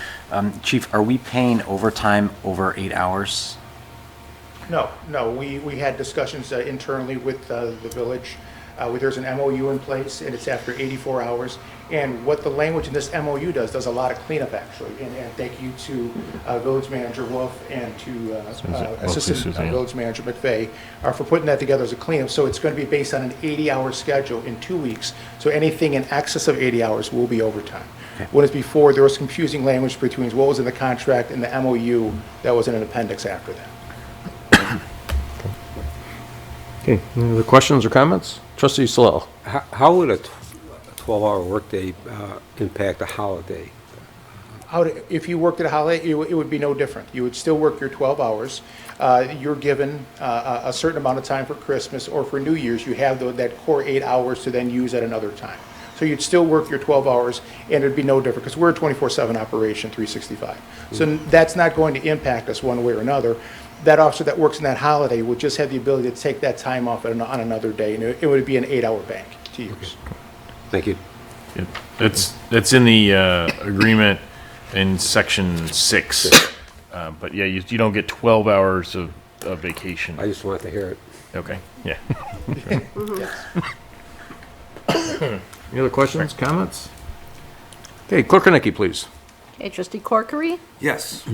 Chief, are we paying overtime over 8 hours? No, we had discussions internally with the village. There's an MOU in place, and it's after 84 hours. And what the language in this MOU does a lot of cleanup, actually. And thank you to Village Manager Wolf and to Assistant Village Manager McVeigh for putting that together as a cleanup. So it's going to be based on an 80-hour schedule in 2 weeks. So anything in excess of 80 hours will be overtime. Okay. Whereas before, there was confusing language between what was in the contract and the MOU that was in an appendix after that. Okay, any other questions or comments? Trustee Solel. How would a 12-hour workday impact a holiday? If you worked at a holiday, it would be no different. You would still work your 12 hours. You're given a certain amount of time for Christmas or for New Year's. You have that core 8 hours to then use at another time. So you'd still work your 12 hours, and it'd be no different because we're a 24/7 operation, 365. So that's not going to impact us one way or another. That officer that works in that holiday would just have the ability to take that time off on another day, and it would be an 8-hour bank to use. Thank you. Yeah, that's in the agreement in section 6. But yeah, you don't get 12 hours of vacation. I just wanted to hear it. Okay, yeah. Any other questions, comments? Okay, Clerk Kornicki, please. Okay, Trustee Corkery? Yes.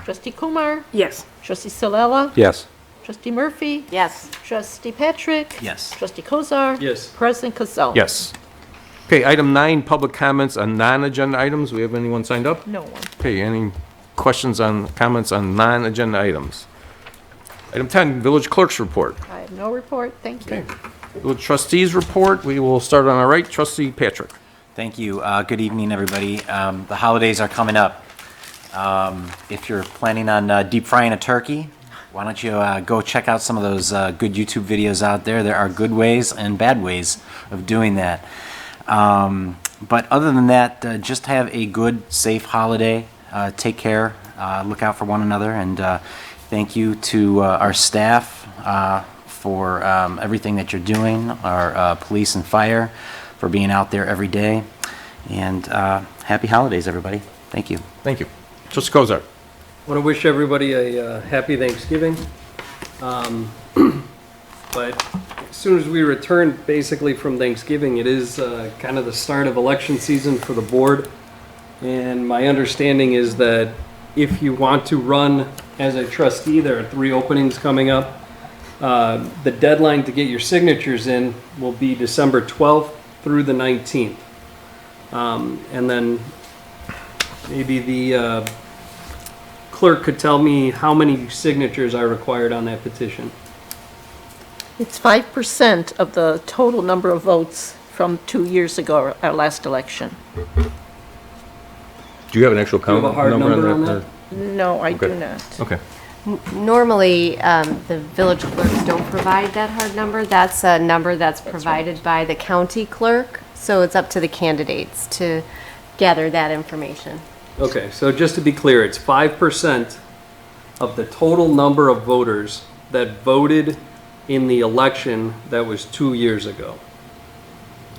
Trustee Kumar? Yes. Trustee Solella? Yes. Trustee Murphy? Yes. Trustee Patrick? Yes. Trustee Kozar? Yes. President Casella? Yes. Okay, item 9, public comments on non-agenda items. We have anyone signed up? No one. Okay, any comments on non-agenda items? Item 10, village clerk's report. I have no report, thank you. Okay. Village trustees report. We will start on our right. Trustee Patrick. Thank you. Good evening, everybody. The holidays are coming up. If you're planning on deep frying a turkey, why don't you go check out some of those good YouTube videos out there. There are good ways and bad ways of doing that. But other than that, just have a good, safe holiday. Take care. Look out for one another. And thank you to our staff for everything that you're doing, our police and fire for being out there every day. And happy holidays, everybody. Thank you. Thank you. Trustee Kozar. I want to wish everybody a happy Thanksgiving. But as soon as we return basically from Thanksgiving, it is kind of the start of election season for the board. And my understanding is that if you want to run as a trustee, there are 3 openings coming up. The deadline to get your signatures in will be December 12th through the 19th. And then maybe the clerk could tell me how many signatures are required on that petition. It's 5% of the total number of votes from 2 years ago, our last election. Do you have an actual count? Do you have a hard number on that? No, I do Okay. not. Okay. Normally, the village clerks don't provide that hard number. That's a number that's provided by the county clerk, so it's up to the candidates to gather that information. Okay, so just to be clear, it's 5% of the total number of voters that voted in the election that was 2 years ago.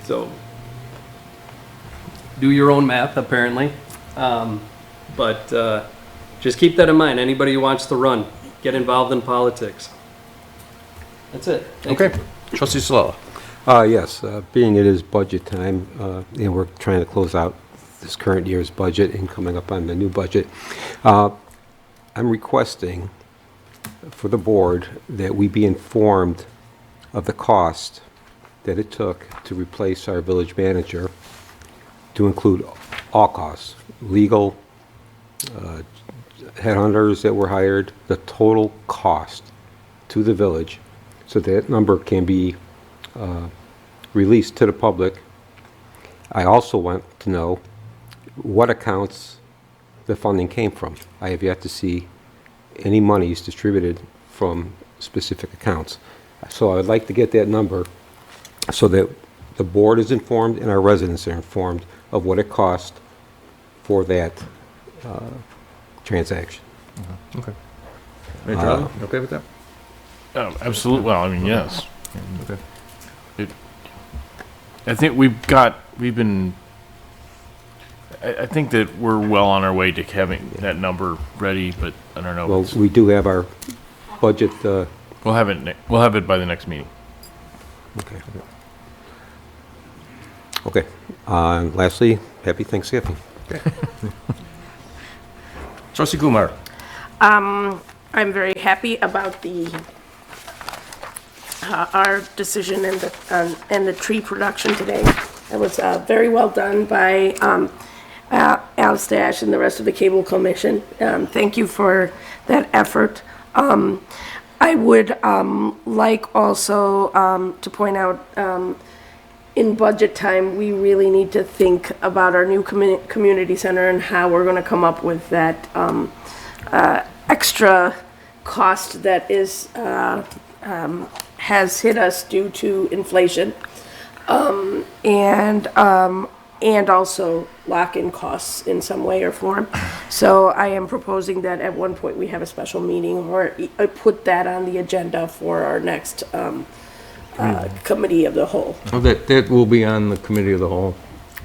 So, do your own math, apparently. But just keep that in mind. Anybody who wants to run, get involved in politics. That's it. Thank Okay. you. Trustee Solella. Yes, being it is budget time, and we're trying to close out this current year's budget and coming up on the new budget, I'm requesting for the board that we be informed of the cost that it took to replace our village manager, to include all costs, legal, headhunters that were hired, the total cost to the village, so that number can be released to the public. I also want to know what accounts the funding came from. I have yet to see any monies distributed from specific accounts. So I would like to get that number so that the board is informed and our residents are informed of what it cost for that transaction. Okay. Major Allen, you okay with that? Absolutely. Well, I mean, yes. Okay. I think I think that we're well on our way to having that number ready, but I don't know. Well, we do have our budget. We'll have it by the next meeting. Okay. Okay. And lastly, happy Thanksgiving. Trustee Kumar. I'm very happy about our decision and the tree production today. It was very well done by Al Stash and the rest of the Cable Commission. Thank you for that effort. I would like also to point out, in budget time, we really need to think about our new community center and how we're going to come up with that extra cost that is has hit us due to inflation, and also lock-in costs in some way or form. So I am proposing that at one point we have a special meeting or put that on the agenda for our next committee of the whole. Well, that will be on the committee of the whole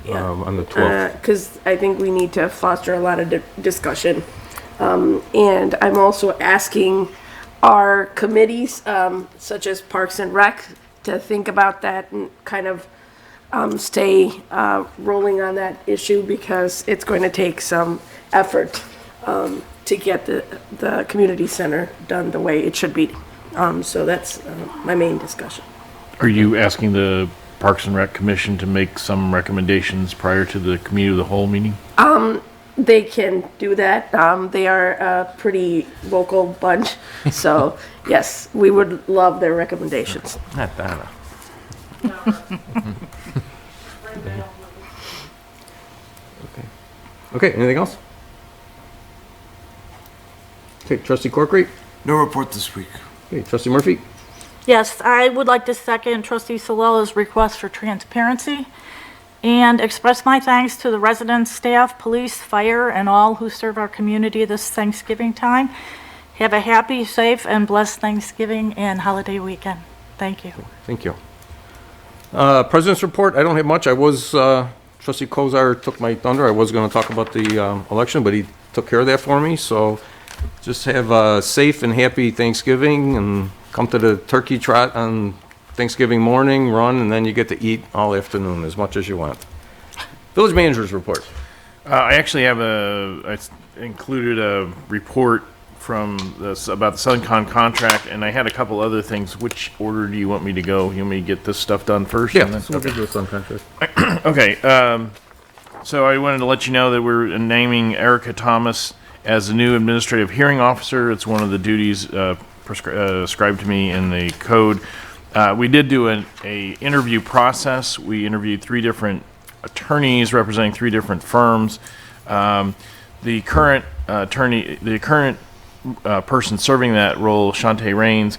on the 12th. Because I think we need to foster a lot of discussion. And I'm also asking our committees, such as Parks and Rec, to think about that and kind of stay rolling on that issue, because it's going to take some effort to get the community center done the way it should be. So that's my main discussion. Are you asking the Parks and Rec Commission to make some recommendations prior to the committee of the whole meeting? They can do that. They are a pretty vocal bunch. So, yes, we would love their recommendations. Not Donna. Okay, anything else? Okay, Trustee Corkery? No report this week. Okay, Trustee Murphy? Yes, I would like to second Trustee Salella's request for transparency and express my thanks to the residents, staff, police, fire, and all who serve our community this Thanksgiving time. Have a happy, safe, and blessed Thanksgiving and holiday weekend. Thank you. Thank you. President's report, I don't have much. Trustee Kozar took my thunder. I was going to talk about the election, but he took care of that for me. So just have a safe and happy Thanksgiving, and come to the turkey trot on Thanksgiving morning, run, and then you get to eat all afternoon as much as you want. Village manager's report. I actually have I included a report from about the SunCon contract, and I had a couple other things. Which order do you want me to go? You want me to get this stuff done first? Yeah, and then, we'll do the Sun contract. Okay. So I wanted to let you know that we're naming Erica Thomas as the new administrative hearing officer. It's one of the duties prescribed to me in the code. We did do an interview process. We interviewed 3 different attorneys representing 3 different firms. The current person serving that role, Shantae Rains,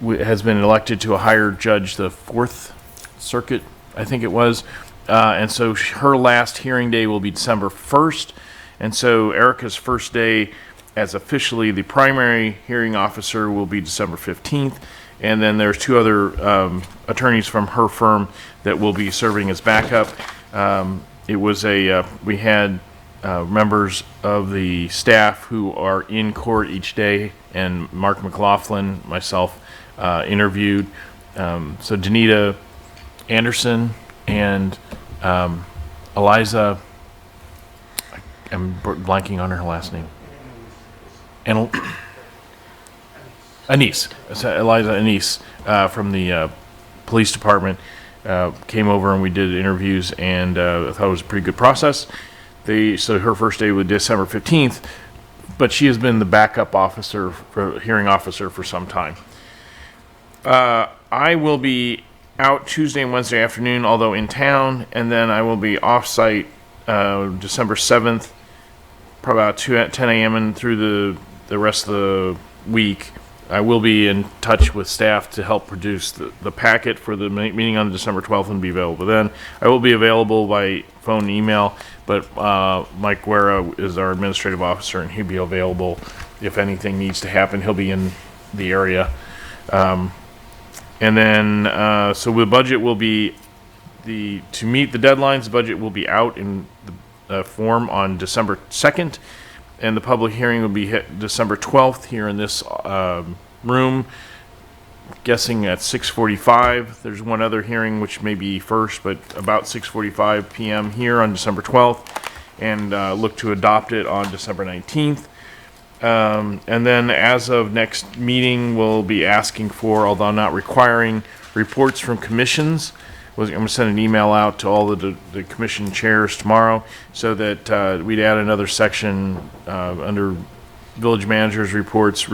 has been elected to a higher judge, the 4th Circuit, I think it was. And so her last hearing day will be December 1st. And so Erica's first day as officially the primary hearing officer will be December 15th. And then there's 2 other attorneys from her firm that will be serving as backup. It was we had members of the staff who are in court each day, and Mark McLaughlin, myself, interviewed. So Danita Anderson and Eliza, I'm blanking on her last name. And Anise, Eliza Anise from the police department came over and we did interviews, and I thought it was a pretty good process. So her first day was December 15th, but she has been the backup officer, hearing officer for some time. I will be out Tuesday and Wednesday afternoon, although in town, and then I will be off-site December 7th, probably about 10 a.m. and through the rest of the week. I will be in touch with staff to help produce the packet for the meeting on December 12th and be available then. I will be available by phone and email, but Mike Guerra is our administrative officer, and he'll be available if anything needs to happen. He'll be in the area. And then, so the budget will be, to meet the deadlines, the budget will be out in the form on December 2nd, and the public hearing will be hit December 12th here in this room, guessing at 6:45. There's one other hearing which may be first, but about 6:45 p.m. here on December 12th, and look to adopt it on December 19th. And then as of next meeting, we'll be asking for, although not requiring, reports from commissions. I'm going to send an email out to all the commission chairs tomorrow so that we'd add another section under village managers reports,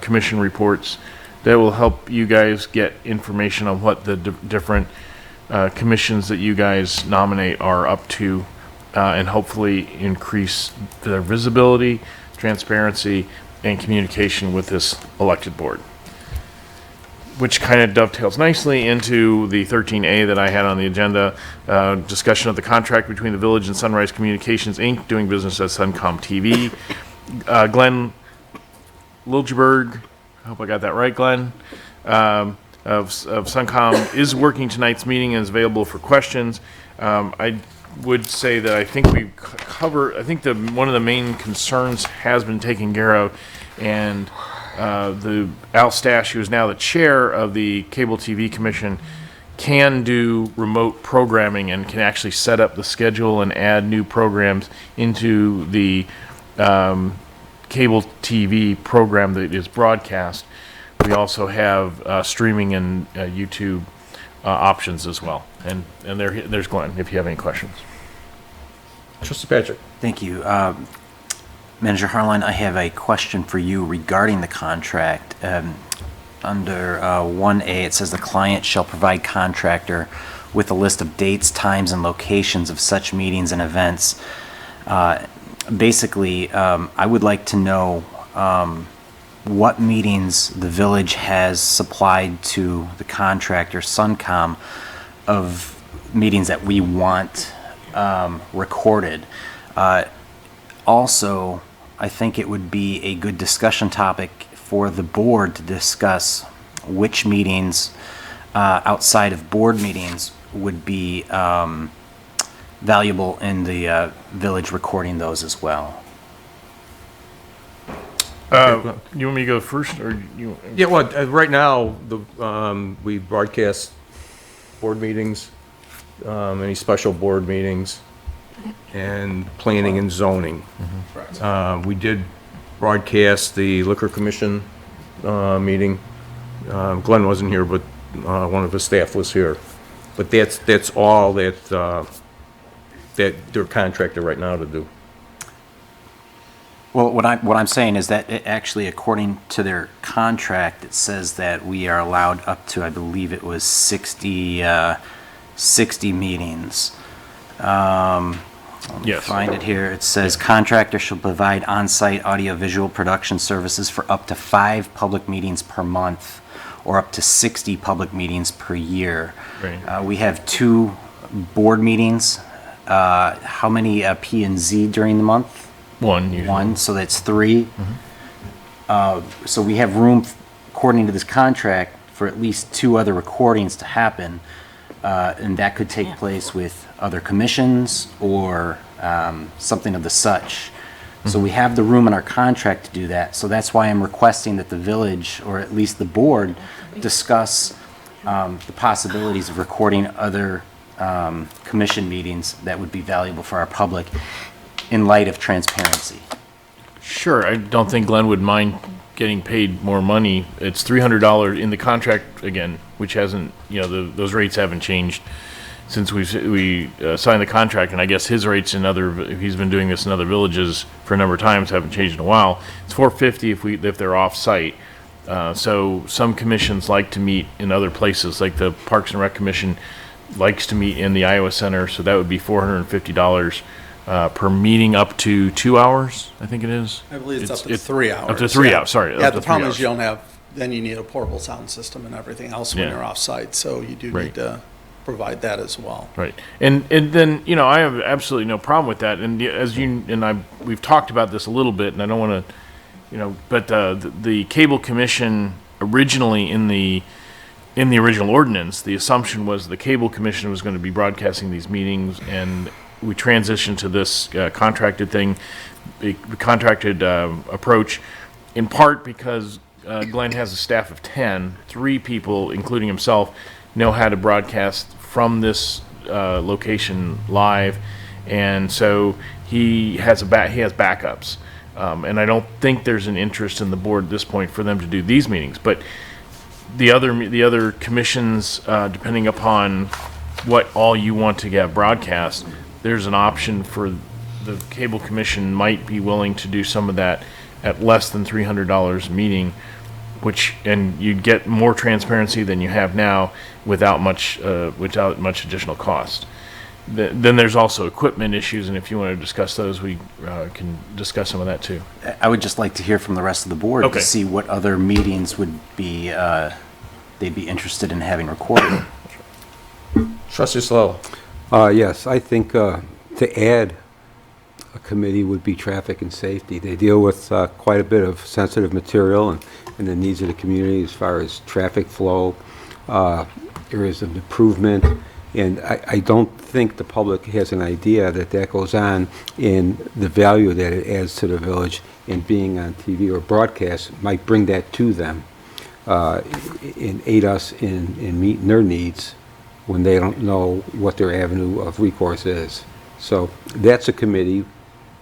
commission reports, that will help you guys get information on what the different commissions that you guys nominate are up to, and hopefully increase their visibility, transparency, and communication with this elected board. Which kind of dovetails nicely into the 13A that I had on the agenda, discussion of the contract between the village and Sunrise Communications, Inc., doing business as Suncom TV. Glenn Liljeberg, I hope I got that right, Glenn, of Suncom is working tonight's meeting and is available for questions. I would say that I think we cover, I think one of the main concerns has been taken care of, and the Al Stash, who is now the chair of the Cable TV Commission, can do remote programming and can actually set up the schedule and add new programs into the cable TV program that is broadcast. We also have streaming and YouTube options as well. And there's Glenn, if you have any questions. Trustee Patrick. Thank you. Manager Harline, I have a question for you regarding the contract. Under 1A, it says the client shall provide contractor with a list of dates, times, and locations of such meetings and events. Basically, I would like to know what meetings the village has supplied to the contractor, Suncom, of meetings that we want recorded. Also, I think it would be a good discussion topic for the board to discuss which meetings outside of board meetings would be valuable in the village recording those as well. You want me to go first, or you? Yeah, well, right now, we broadcast board meetings, any special board meetings, and planning and zoning. We did broadcast the Liquor Commission meeting. Glenn wasn't here, but one of his staff was here. But that's all that they're contracted right now to do. Well, what I'm saying is that it actually, according to their contract, it says that we are allowed up to, I believe it was 60 meetings. Let me find it here. It says contractor shall provide on-site audiovisual production services for up to 5 public meetings per month or up to 60 public meetings per year. Right. We have 2 board meetings. How many P and Z during the month? 1 usually. 1, so that's 3. So we have room, according to this contract, for at least 2 other recordings to happen. And that could take place with other commissions or something of the such. So we have the room in our contract to do that. So that's why I'm requesting that the village, or at least the board, discuss the possibilities of recording other commission meetings that would be valuable for our public in light of transparency. Sure, I don't think Glenn would mind getting paid more money. It's $300 in the contract, again, which hasn't, those rates haven't changed since we signed the contract, and I guess his rates he's been doing this in other villages for a number of times, haven't changed in a while. It's $4.50 if they're off-site. So some commissions like to meet in other places, like the Parks and Rec Commission likes to meet in the Iowa Center, so that would be $450 per meeting, up to 2 hours, I think it is. I believe it's up to 3 hours. Up to 3 hours, sorry. Yeah, up to the problem 3 is you don't have, then you need a portable sound system and everything else when Yeah. you're off-site, so you do need to provide that as well. Right. And then, I have absolutely no problem with that. And as you and we've talked about this a little bit, and I don't want to, but the Cable Commission originally in the original ordinance, the assumption was the Cable Commission was going to be broadcasting these meetings, and we transitioned to this contracted thing, the contracted approach, in part because Glenn has a staff of 10, 3 people, including himself, know how to broadcast from this location live, and so he has backups. And I don't think there's an interest in the board at this point for them to do these meetings. But the other commissions, depending upon what all you want to get broadcast, there's an option for the Cable Commission might be willing to do some of that at less than $300 a meeting, and you'd get more transparency than you have now without much additional cost. Then there's also equipment issues, and if you want to discuss those, we can discuss some of that too. I would just like to hear from the rest of the board Okay. to see what other meetings would be, they'd be interested in having recorded. Trustee Slow. Yes, I think to add a committee would be traffic and safety. They deal with quite a bit of sensitive material and the needs of the community as far as traffic flow, areas of improvement. And I don't think the public has an idea that goes on in the value that it adds to the village, and being on TV or broadcast might bring that to them and aid us in meeting their needs when they don't know what their avenue of recourse is. So that's a committee,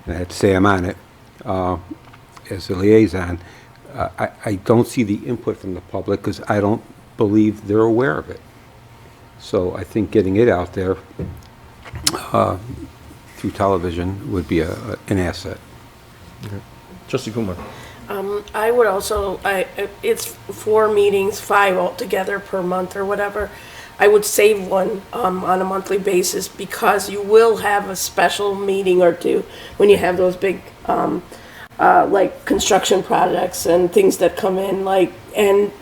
and I have to say I'm on it as a liaison. I don't see the input from the public because I don't believe they're aware of it. So I think getting it out there through television would be an asset. Okay. Trustee Kumar. I would also, it's 4 meetings, 5 altogether per month or whatever. I would save one on a monthly basis, because you will have a special meeting or two when you have those big, like construction projects and things that come in, and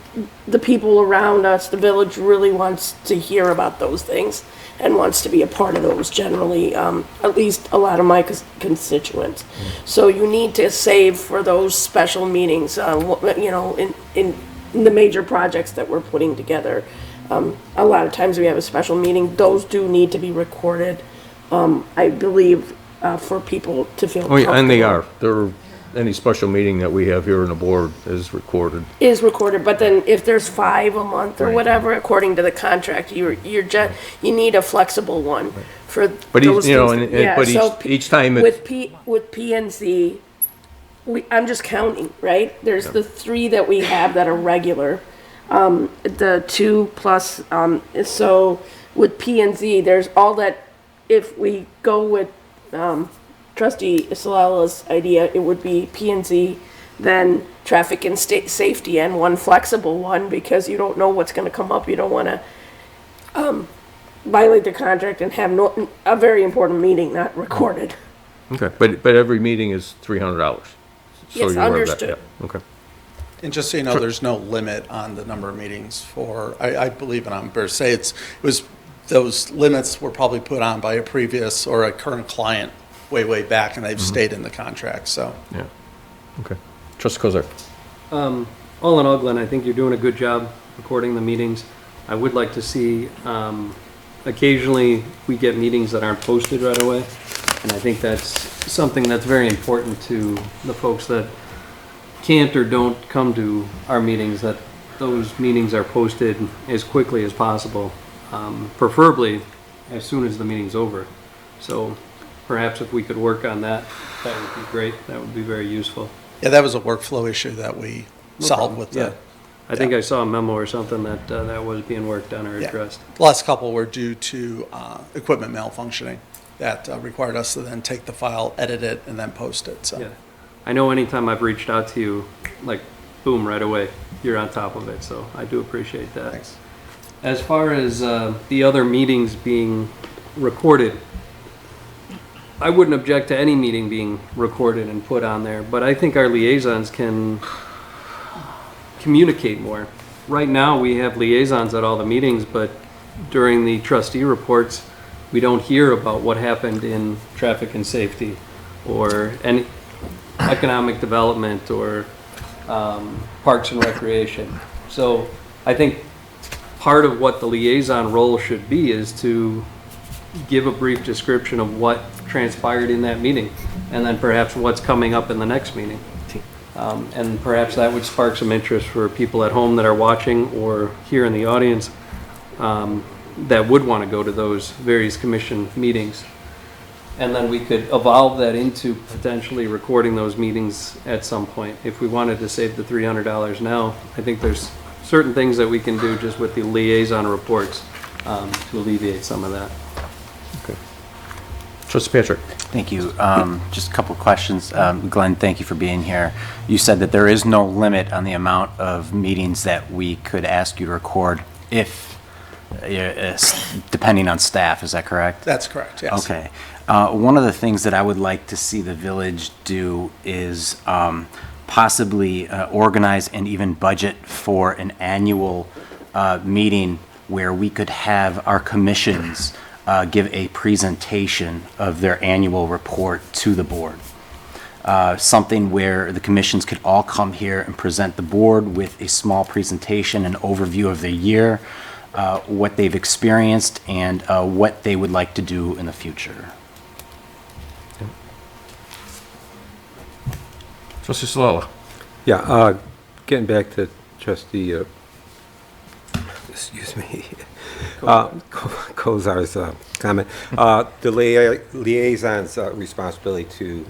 the people around us, the village really wants to hear about those things and wants to be a part of those generally, at least a lot of my constituents. So you need to save for those special meetings, in the major projects that we're putting together. A lot of times we have a special meeting, those do need to be recorded, I believe, for people to feel comfortable. Oh, yeah, and they are. Any special meeting that we have here in the board is recorded. Is recorded, but then if there's 5 a month or Right. whatever, according to the contract, you need a flexible one for But those things. each time with P&Z, I'm just counting, right? There's the 3 that we have that are regular, the 2 plus, so with P&Z, there's all that. If we go with Trustee Salala's idea, it would be P&Z, then traffic and safety, and one flexible one, because you don't know what's going to come up. You don't want to violate the contract and have a very important meeting not recorded. Okay, but every meeting is $300. So Yes, you're aware of that, understood. yeah, okay. And just so you know, there's no limit on the number of meetings for, I believe, and I'm embarrassed to say, it was, those limits were probably put on by a previous or a current client way back, and they've stayed in the contract, so. Yeah, okay. Trustee Kozar. All in all, Glenn, I think you're doing a good job recording the meetings. I would like to see, occasionally we get meetings that aren't posted right away, and I think that's something that's very important to the folks that can't or don't come to our meetings, that those meetings are posted as quickly as possible, preferably as soon as the meeting's over. So perhaps if we could work on that, that would be great. That would be very useful. Yeah, that was a workflow issue that we solved with the I think I saw a memo or something that that was being worked on or Yeah. addressed. The last couple were due to equipment malfunctioning that required us to then take the file, edit it, and then post it, so. Yeah. I know anytime I've reached out to you, like, boom, right away, you're on top of it, so I do appreciate that. Thanks. As far as the other meetings being recorded, I wouldn't object to any meeting being recorded and put on there, but I think our liaisons can communicate more. Right now, we have liaisons at all the meetings, but during the trustee reports, we don't hear about what happened in traffic and safety or any economic development or parks and recreation. So I think part of what the liaison role should be is to give a brief description of what transpired in that meeting and then perhaps what's coming up in the next meeting. And perhaps that would spark some interest for people at home that are watching or here in the audience that would want to go to those various commission meetings. And then we could evolve that into potentially recording those meetings at some point. If we wanted to save the $300 now, I think there's certain things that we can do just with the liaison reports to alleviate some of that. Trustee Patrick. Thank you. Just a couple of questions. Glenn, thank you for being here. You said that there is no limit on the amount of meetings that we could ask you to record if, depending on staff, is that correct? That's correct, yes. Okay. One of the things that I would like to see the village do is possibly organize and even budget for an annual meeting where we could have our commissions give a presentation of their annual report to the board. Something where the commissions could all come here and present the board with a small presentation, an overview of the year, what they've experienced, and what they would like to do in the future. Trustee Salala. Yeah, getting back to trustee, excuse me, Kozar's comment. The liaison's responsibility to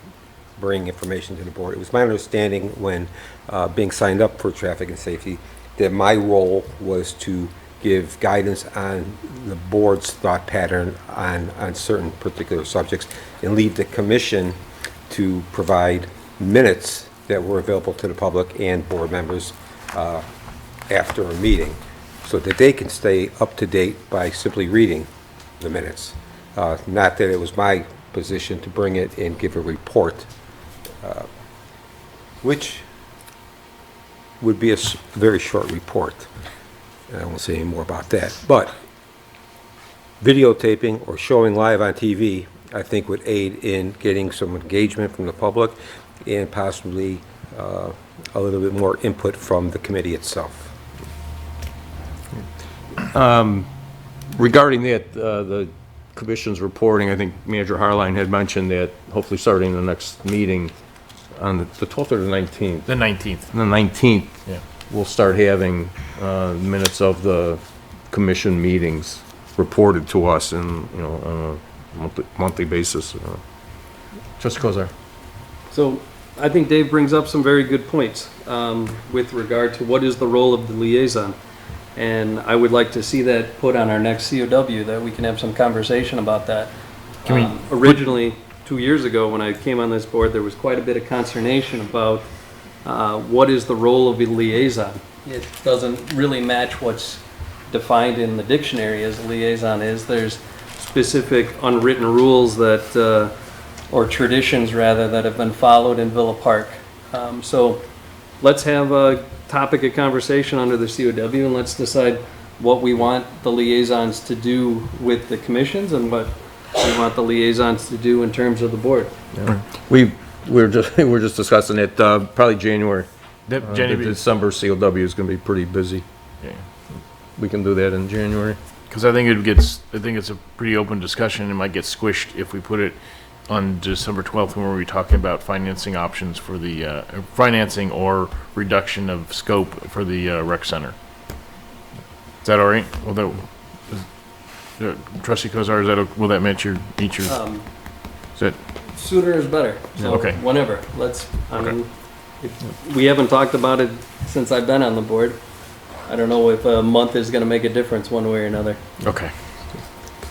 bring information to the board. It was my understanding when being signed up for traffic and safety that my role was to give guidance on the board's thought pattern on certain particular subjects and leave the commission to provide minutes that were available to the public and board members after a meeting, so that they can stay up to date by simply reading the minutes. Not that it was my position to bring it and give a report, which would be a very short report. And I won't say any more about that. But videotaping or showing live on TV, I think would aid in getting some engagement from the public and possibly a little bit more input from the committee itself. Regarding that, the commission's reporting, I think Manager Harline had mentioned that hopefully starting the next meeting on the 12th or the 19th? The 19th. The 19th. Yeah. We'll start having minutes of the commission meetings reported to us in, you know, on a monthly basis. Trustee Kozar. So I think Dave brings up some very good points with regard to what is the role of the liaison. And I would like to see that put on our next COW, that we can have some conversation about that. Originally, 2 years ago, when I came on this board, there was quite a bit of consternation about what is the role of a liaison. It doesn't really match what's defined in the dictionary as a liaison is. There's specific unwritten rules that, or traditions rather, that have been followed in Villa Park. So let's have a topic of conversation under the COW and let's decide what we want the liaisons to do with the commissions and what we want the liaisons to do in terms of the board. Yeah. We're just discussing it, probably January. The December COW is gonna be pretty busy. Yeah. We can do that in January. Because I think it's a pretty open discussion. It might get squished if we put it on December 12th when we're talking about financing options for the financing or reduction of scope for the rec center. Is that all right? Well, Trustee Kozar, will that match your? Is that sooner is better. So okay. Whenever. I mean, we haven't talked about it since I've been on the board. I don't know if a month is gonna make a difference one way or another. Okay.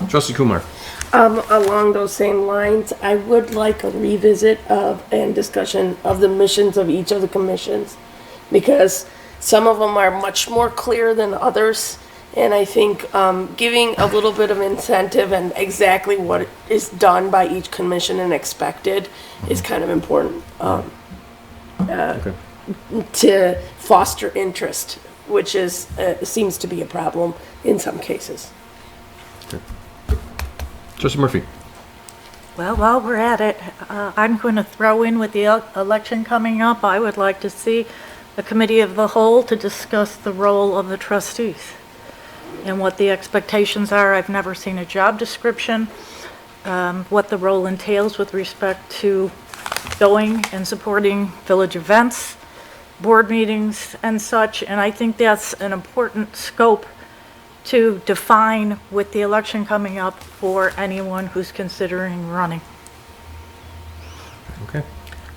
Trustee Kumar. Along those same lines, I would like a revisit of and discussion of the missions of each of the commissions, because some of them are much more clear than others. And I think giving a little bit of incentive and exactly what is done by each commission and expected is kind of important to foster interest, which is seems to be a problem in some cases. Trustee Murphy. Well, while we're at it, I'm going to throw in with the election coming up, I would like to see a committee of the whole to discuss the role of the trustees and what the expectations are. I've never seen a job description, what the role entails with respect to going and supporting village events, board meetings and such, and I think that's an important scope to define with the election coming up for anyone who's considering running. Okay.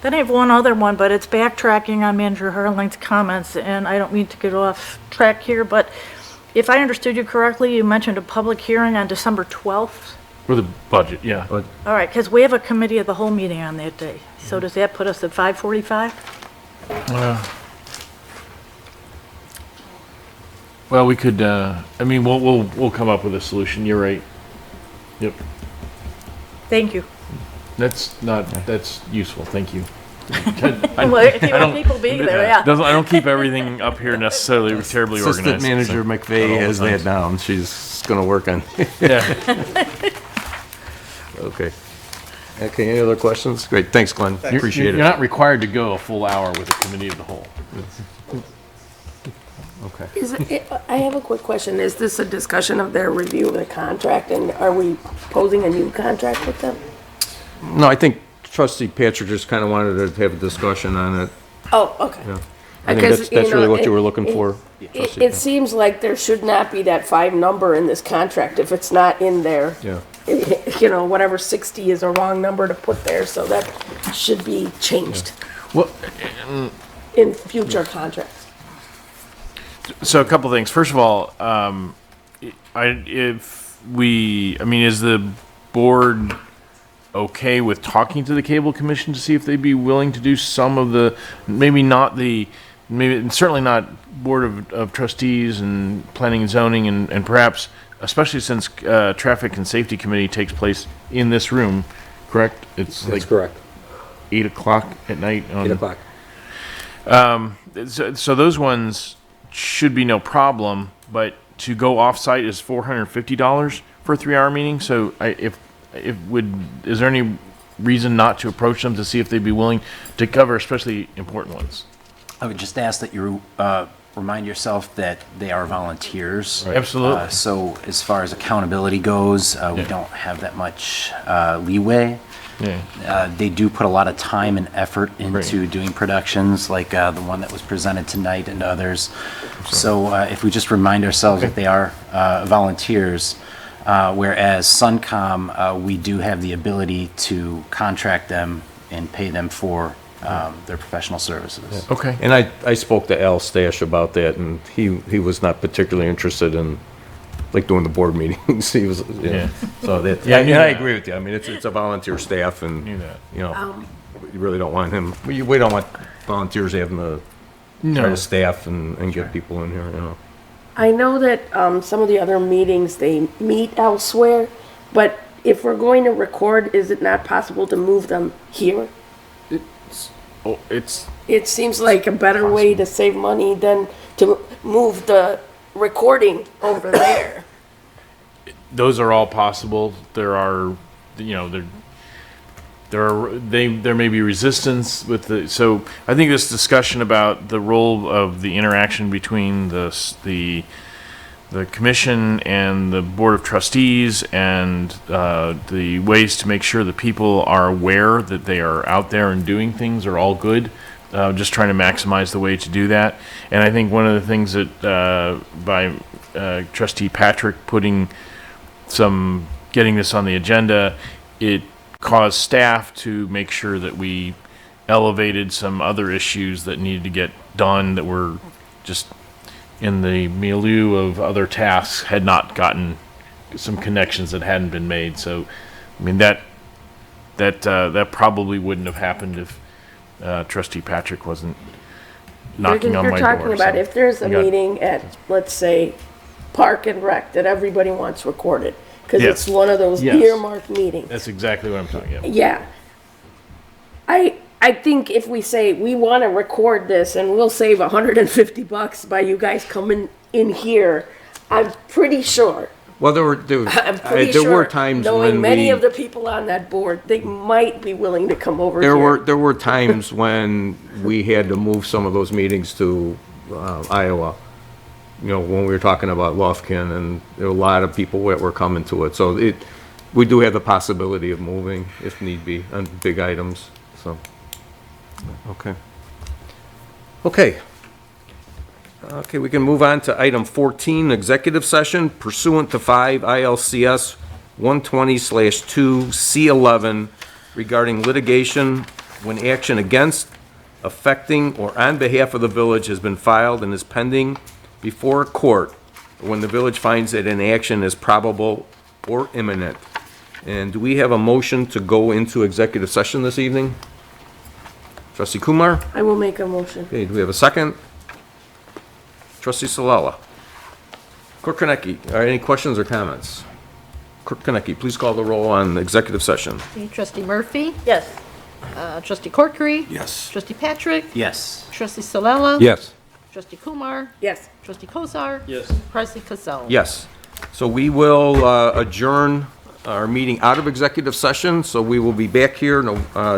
Then I have one other one, but it's backtracking on Manager Harling's comments, and I don't mean to get off track here, but if I understood you correctly, you mentioned a public hearing on December 12th? For the budget, yeah. All right, because we have a committee of the whole meeting on that day. So does that put us at 5:45? Well, we could, I mean, we'll come up with a solution. You're right. Yep. Thank you. That's useful. Thank you. Well, if you want people being there, yeah. I don't keep everything up here necessarily terribly Assistant organized. Manager McVeigh has that down. She's going to work on. Yeah. Okay. Okay, any other questions? Great, thanks, Glenn. Appreciate it. You're not required to go a full hour with a committee of the whole. Okay. I have a quick question. Is this a discussion of their review of the contract, and are we posing a new contract with them? No, I think Trustee Patrick just kind of wanted to have a discussion on it. Oh, okay. Yeah. I think that's really what you were looking for. It seems like there should not be that 5 number in this contract if it's not in there. Yeah. You know, whatever 60 is a wrong number to put there, so that should be changed Well, in future contracts. so a couple things. First of all, is the board okay with talking to the Cable Commission to see if they'd be willing to do some of the, certainly not Board of Trustees and Planning and Zoning, and perhaps, especially since Traffic and Safety Committee takes place in this room, correct? It's That's correct. 8 o'clock at night. 8 o'clock. So those ones should be no problem, but to go off-site is $450 for a 3-hour meeting. So is there any reason not to approach them to see if they'd be willing to cover especially important ones? I would just ask that you remind yourself that they are volunteers. Right. Absolutely. So as far as accountability goes, we don't have that much leeway. Yeah. They do put a lot of time and effort into doing productions like the one that was presented tonight and others. So if we just remind ourselves that they are volunteers, whereas Suncom, we do have the ability to contract them and pay them for their professional services. Okay. And I spoke to Al Stash about that, and he was not particularly interested in like doing the board meetings. He was, so that, Yeah, I knew and I that. agree with you. I mean, it's a volunteer staff, and Knew that. you know, you really don't want him. We don't want volunteers having to try to staff and get people in here. You know. I know that some of the other meetings, they meet elsewhere, but if we're going to record, is it not possible to move them here? It seems like a better way to save money than to move the recording over there. Those are all possible. There are, there may be resistance with the. So I think this discussion about the role of the interaction between the commission and the board of trustees and the ways to make sure that people are aware that they are out there and doing things are all good. Just trying to maximize the way to do that. And I think one of the things that by Trustee Patrick getting this on the agenda, it caused staff to make sure that we elevated some other issues that needed to get done that were just in the milieu of other tasks, had not gotten some connections that hadn't been made. So, I mean, that probably wouldn't have happened if Trustee Patrick wasn't knocking on my door. You're talking about So if there's a we got- meeting at, let's say, Park and Rec that everybody wants recorded, because Yes. it's one of those Yes. earmarked meetings. That's exactly what I'm talking about. Yeah. I think if we say we want to record this and we'll save $150 by you guys coming in here, I'm pretty sure. Well, there were times when knowing many we- of the people on that board, they might be willing to come over There here. were times when we had to move some of those meetings to Iowa. You know, when we were talking about Lufkin, and there were a lot of people that were coming to it. So we do have the possibility of moving if need be on big items, so. Okay. Okay, we can move on to item 14, executive session pursuant to 5 ILCS 120/2 C11 regarding litigation when action against, affecting, or on behalf of the village has been filed and is pending before a court, or when the village finds that an action is probable or imminent. And do we have a motion to go into executive session this evening? Trustee Kumar? I will make a motion. Okay, do we have a second? Trustee Salala? Clerk Konecki, are any questions or comments? Clerk Konecki, please call the roll on executive session. Okay, Trustee Murphy? Yes. Trustee Corkery? Yes. Trustee Patrick? Yes. Trustee Salella? Yes. Trustee Kumar? Yes. Trustee Kozar? Yes. President Cassell? Yes. So we will adjourn our meeting out of executive session, so we will be back here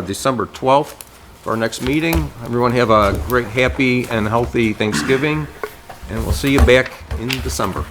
December 12th for our next meeting. Everyone have a great, happy, and healthy Thanksgiving, and we'll see you back in December.